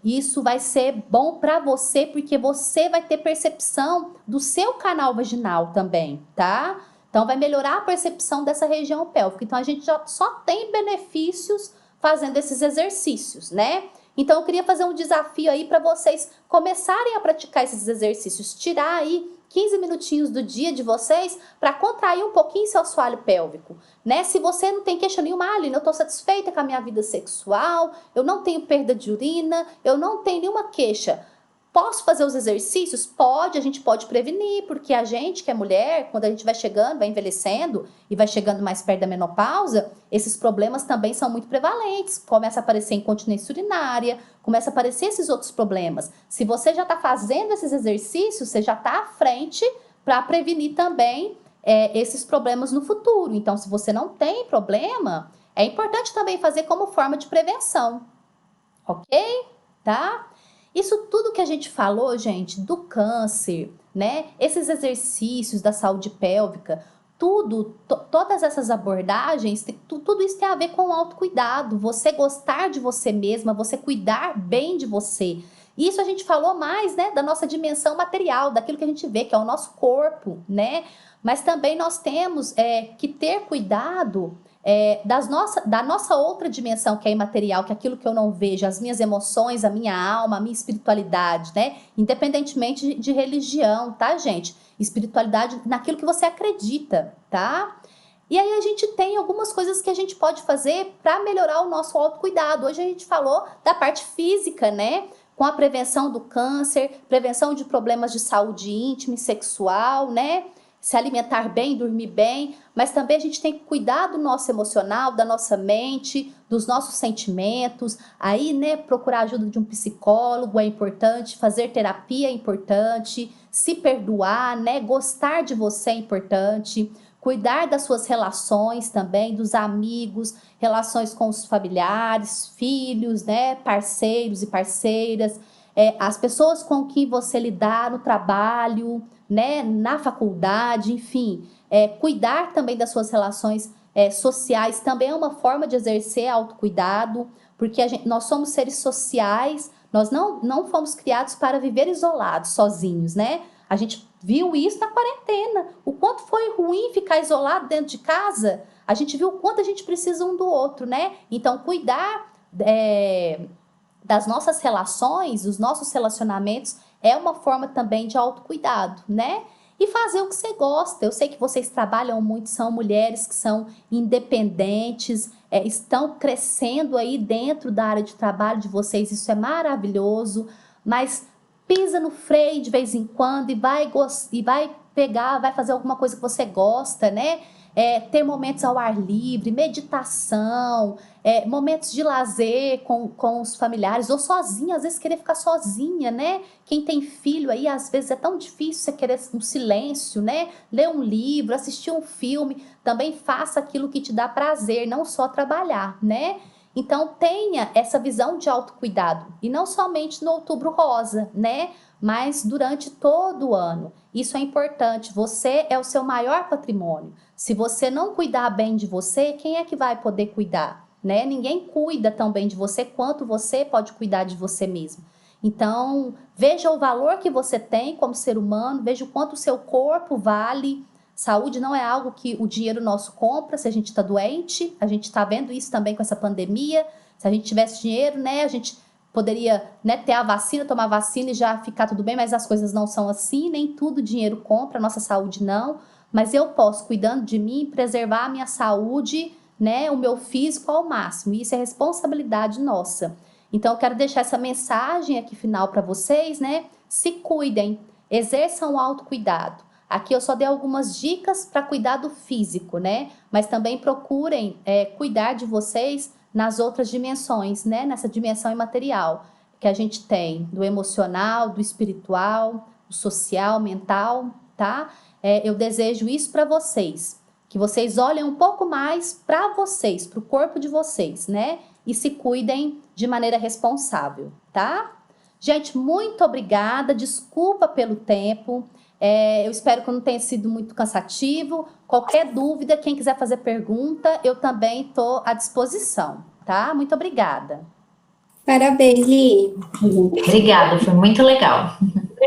Isso vai ser bom para você, porque você vai ter percepção do seu canal vaginal também, tá? Então, vai melhorar a percepção dessa região pélvica. Então, a gente já só tem benefícios fazendo esses exercícios, né? Então, eu queria fazer um desafio aí para vocês começarem a praticar esses exercícios. Tirar aí 15 minutinhos do dia de vocês para contrair um pouquinho seu assoalho pélvico, né? Se você não tem queixa nenhuma, Aline, eu tô satisfeita com a minha vida sexual, eu não tenho perda de urina, eu não tenho nenhuma queixa. Posso fazer os exercícios? Pode, a gente pode prevenir, porque a gente que é mulher, quando a gente vai chegando, vai envelhecendo e vai chegando mais perto da menopausa, esses problemas também são muito prevalentes. Começa a aparecer incontinência urinária, começa a aparecer esses outros problemas. Se você já está fazendo esses exercícios, você já está à frente para prevenir também esses problemas no futuro. Então, se você não tem problema, é importante também fazer como forma de prevenção, ok? Tá? Isso tudo que a gente falou, gente, do câncer, né? Esses exercícios da saúde pélvica, todas essas abordagens, tudo isso tem a ver com o autocuidado. Você gostar de você mesma, você cuidar bem de você. Isso a gente falou mais, né, da nossa dimensão material, daquilo que a gente vê, que é o nosso corpo, né? Mas também nós temos que ter cuidado da nossa outra dimensão, que é imaterial, que é aquilo que eu não vejo, as minhas emoções, a minha alma, a minha espiritualidade, né? Independentemente de religião, tá, gente? Espiritualidade naquilo que você acredita, tá? E aí a gente tem algumas coisas que a gente pode fazer para melhorar o nosso autocuidado. Hoje a gente falou da parte física, né? Com a prevenção do câncer, prevenção de problemas de saúde íntima e sexual, né? Se alimentar bem, dormir bem, mas também a gente tem que cuidar do nosso emocional, da nossa mente, dos nossos sentimentos. Aí, né, procurar a ajuda de um psicólogo é importante, fazer terapia é importante, se perdoar, né, gostar de você é importante, cuidar das suas relações também, dos amigos, relações com os familiares, filhos, né, parceiros e parceiras, as pessoas com quem você lidar no trabalho, né, na faculdade, enfim, cuidar também das suas relações sociais também é uma forma de exercer autocuidado, porque nós somos seres sociais, nós não fomos criados para viver isolados, sozinhos, né? A gente viu isso na quarentena, o quanto foi ruim ficar isolado dentro de casa, a gente viu o quanto a gente precisa um do outro, né? Então, cuidar das nossas relações, dos nossos relacionamentos, é uma forma também de autocuidado, né? E fazer o que você gosta. Eu sei que vocês trabalham muito, são mulheres que são independentes, estão crescendo aí dentro da área de trabalho de vocês, isso é maravilhoso, mas pisa no freio de vez em quando e vai pegar, vai fazer alguma coisa que você gosta, né? ter momentos ao ar livre, meditação, momentos de lazer com os familiares, ou sozinha, às vezes querer ficar sozinha, né? Quem tem filho aí, às vezes é tão difícil você querer um silêncio, né? Ler um livro, assistir um filme, também faça aquilo que te dá prazer, não só trabalhar, né? Então tenha essa visão de autocuidado, e não somente no Outubro Rosa, né? Mas durante todo o ano. Isso é importante, você é o seu maior patrimônio. Se você não cuidar bem de você, quem é que vai poder cuidar, né? Ninguém cuida tão bem de você quanto você pode cuidar de você mesmo. Então, veja o valor que você tem como ser humano, veja o quanto o seu corpo vale. Saúde não é algo que o dinheiro nosso compra se a gente está doente. A gente está vendo isso também com essa pandemia. Se a gente tivesse dinheiro, né, a gente poderia, né, ter a vacina, tomar a vacina e já ficar tudo bem, mas as coisas não são assim, nem tudo dinheiro compra, a nossa saúde não. Mas eu posso, cuidando de mim, preservar a minha saúde, né, o meu físico ao máximo. E isso é responsabilidade nossa. Então, eu quero deixar essa mensagem aqui final para vocês, né? Se cuidem, exerçam o autocuidado. Aqui eu só dei algumas dicas para cuidar do físico, né? Mas também procurem cuidar de vocês nas outras dimensões, né? Nessa dimensão imaterial que a gente tem, do emocional, do espiritual, do social, mental, tá? Eu desejo isso para vocês, que vocês olhem um pouco mais para vocês, para o corpo de vocês, né? E se cuidem de maneira responsável, tá? Gente, muito obrigada, desculpa pelo tempo. Eu espero que não tenha sido muito cansativo. Qualquer dúvida, quem quiser fazer pergunta, eu também estou à disposição, tá? Muito obrigada. Parabéns, Li. Obrigada, foi muito legal.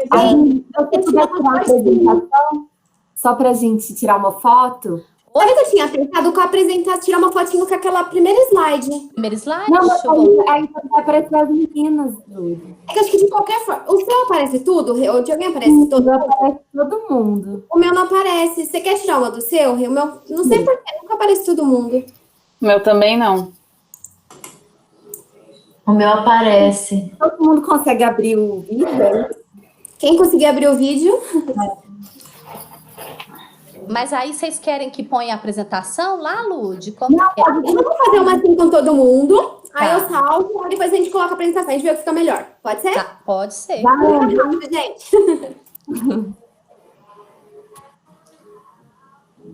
Eu queria tirar uma apresentação, só para a gente tirar uma foto. Sabe que eu tinha pensado com a apresentação, tirar uma fotinho com aquela primeira slide. Primeiro slide? Não, mas aí vai aparecer as meninas, Lúcia. É que eu acho que de qualquer forma. O seu aparece tudo? O de alguém aparece tudo? Aparece todo mundo. O meu não aparece. Você quer tirar uma do seu? O meu, não sei porquê, nunca aparece todo mundo. O meu também não. O meu aparece. Todo mundo consegue abrir o vídeo? Quem conseguir abrir o vídeo? Mas aí vocês querem que ponha a apresentação lá, Lude? Como não, que é? eu vou fazer uma assim com todo mundo. Tá. Aí eu salvo, aí depois a gente coloca a apresentação. A gente vê o que fica melhor. Pode ser? Tá, pode ser. Gente.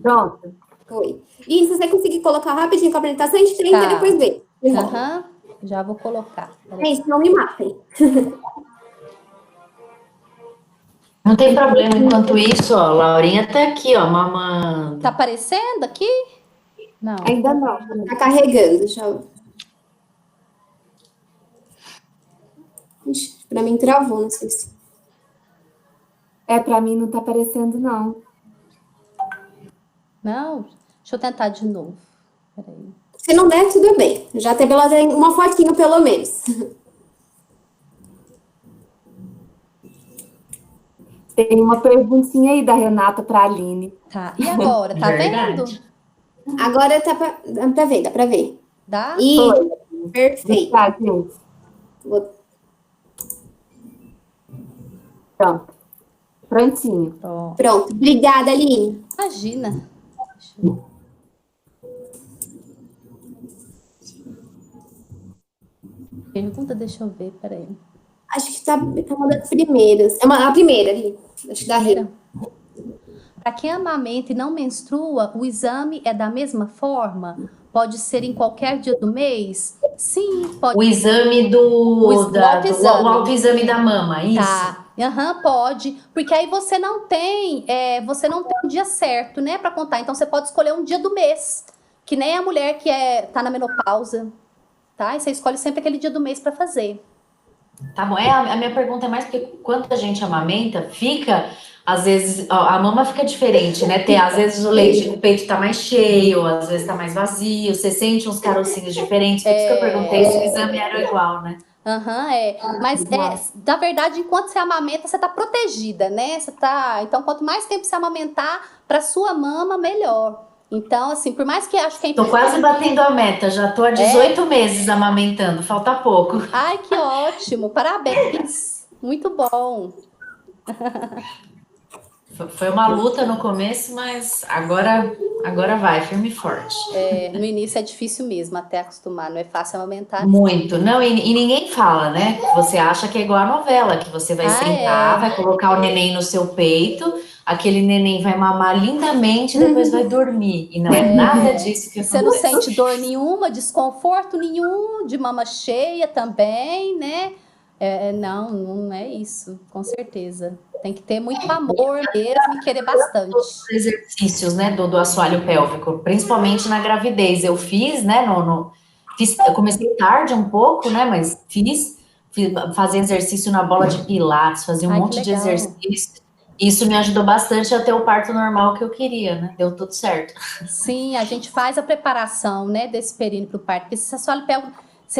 Pronto. Oi. E se você conseguir colocar rapidinho com a apresentação, a gente tenta e depois vê. Aham, já vou colocar. Gente, não me matem. Não tem problema. Enquanto isso, ó, Laurinha tá aqui, ó, mamando. Tá aparecendo aqui? Não. Ainda não. Tá carregando. Deixa eu... Ixi, pra mim travou, não sei se... Pra mim não tá aparecendo, não. Não? Deixa eu tentar de novo. Peraí. Se não der, tudo bem. Já tem uma fotinho, pelo menos. Tem uma perguntinha aí da Renata para a Aline. Tá, e agora? Tá vendo? Agora dá pra ver, dá pra ver. Dá? E perfeito. Tá, gente. Pronto. Prontinho. Pronto. Obrigada, Aline. Imagina. Pergunta, deixa eu ver, peraí. Acho que tá uma das primeiras. A primeira ali. Acho que da Rita. Para quem amamenta e não menstrua, o exame é da mesma forma? Pode ser em qualquer dia do mês? Sim, pode. O exame o autoexame da mama, isso? Tá. Pode. Porque aí você não tem um dia certo, né, para contar. Então você pode escolher um dia do mês, que nem a mulher que tá na menopausa, tá? E você escolhe sempre aquele dia do mês para fazer. Tá bom. A minha pergunta é mais porque quando a gente amamenta, fica, às vezes, a mama fica diferente, né? Às vezes o peito tá mais cheio, às vezes tá mais vazio, você sente uns carocinhos diferentes. Por isso que eu perguntei se o exame era igual, né? Mas, na verdade, enquanto você amamenta, você tá protegida, né? Então, quanto mais tempo você amamentar, pra sua mama, melhor. Então, assim, por mais que acho que... Tô quase batendo a meta, já tô há 18 meses amamentando, falta pouco. Ai, que ótimo, parabéns, muito bom. Foi uma luta no começo, mas agora vai, firme e forte. No início é difícil mesmo, até acostumar, não é fácil aumentar. Muito. Não, e ninguém fala, né? Você acha que é igual a novela, que você vai sentar, vai colocar o neném no seu peito, aquele neném vai mamar lindamente e depois vai dormir. E não é nada disso que Você não acontece. sente dor nenhuma, desconforto nenhum, de mama cheia também, né? Não é isso, com certeza. Tem que ter muito amor mesmo e querer bastante. Os exercícios, né, do assoalho pélvico, principalmente na gravidez. Eu fiz, né, eu comecei tarde um pouco, né, mas fiz fazer exercício na bola de pilates, fazia um monte de exercício. Isso me ajudou bastante a ter o parto normal que eu queria, né? Deu tudo certo. Sim, a gente faz a preparação, né, desse períneo para o parto, porque se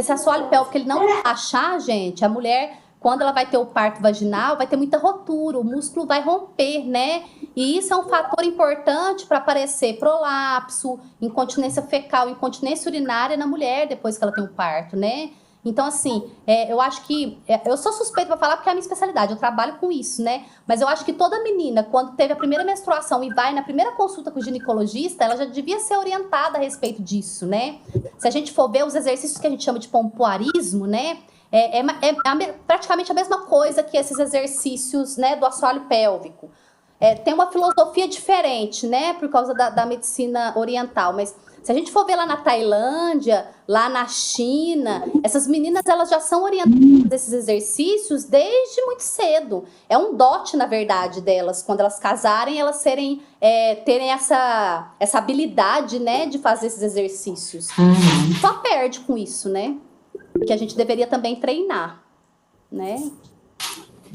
esse assoalho pélvico ele não achar, gente, a mulher, quando ela vai ter o parto vaginal, vai ter muita rotura, o músculo vai romper, né? E isso é um fator importante para aparecer prolapso, incontinência fecal, incontinência urinária na mulher depois que ela tem o parto, né? Então, assim, eu acho que... eu sou suspeita para falar porque é a minha especialidade, eu trabalho com isso, né? Mas eu acho que toda menina, quando teve a primeira menstruação e vai na primeira consulta com o ginecologista, ela já devia ser orientada a respeito disso, né? Se a gente for ver os exercícios que a gente chama de pompoarismo, né? Praticamente a mesma coisa que esses exercícios, né, do assoalho pélvico. Tem uma filosofia diferente, né, por causa da medicina oriental, mas se a gente for ver lá na Tailândia, lá na China, essas meninas elas já são orientadas a esses exercícios desde muito cedo. É um dote, na verdade, delas, quando elas casarem, elas terem essa habilidade, né, de fazer esses exercícios. Só perde com isso, né? Que a gente deveria também treinar, né?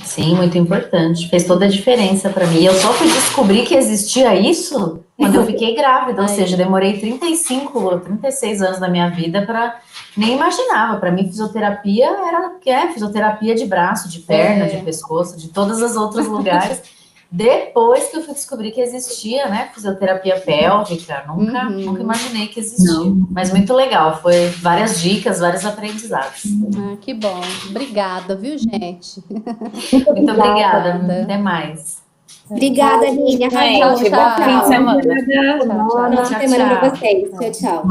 Sim, muito importante. Fez toda a diferença para mim. Eu só fui descobrir que existia isso quando eu fiquei grávida, ou seja, demorei 35 ou 36 anos da minha vida para nem imaginava. Para mim, fisioterapia era fisioterapia de braço, de perna, de pescoço, de todos os outros lugares. Depois que eu fui descobrir que existia, né, fisioterapia pélvica, nunca imaginei que existia. Não. Mas muito legal, foi várias dicas, vários aprendizados. Que bom. Obrigada, viu, gente? Muito obrigada. Até mais. Obrigada, Aline. Gente, bom fim de semana. Bom fim de semana para vocês. Tchau, tchau.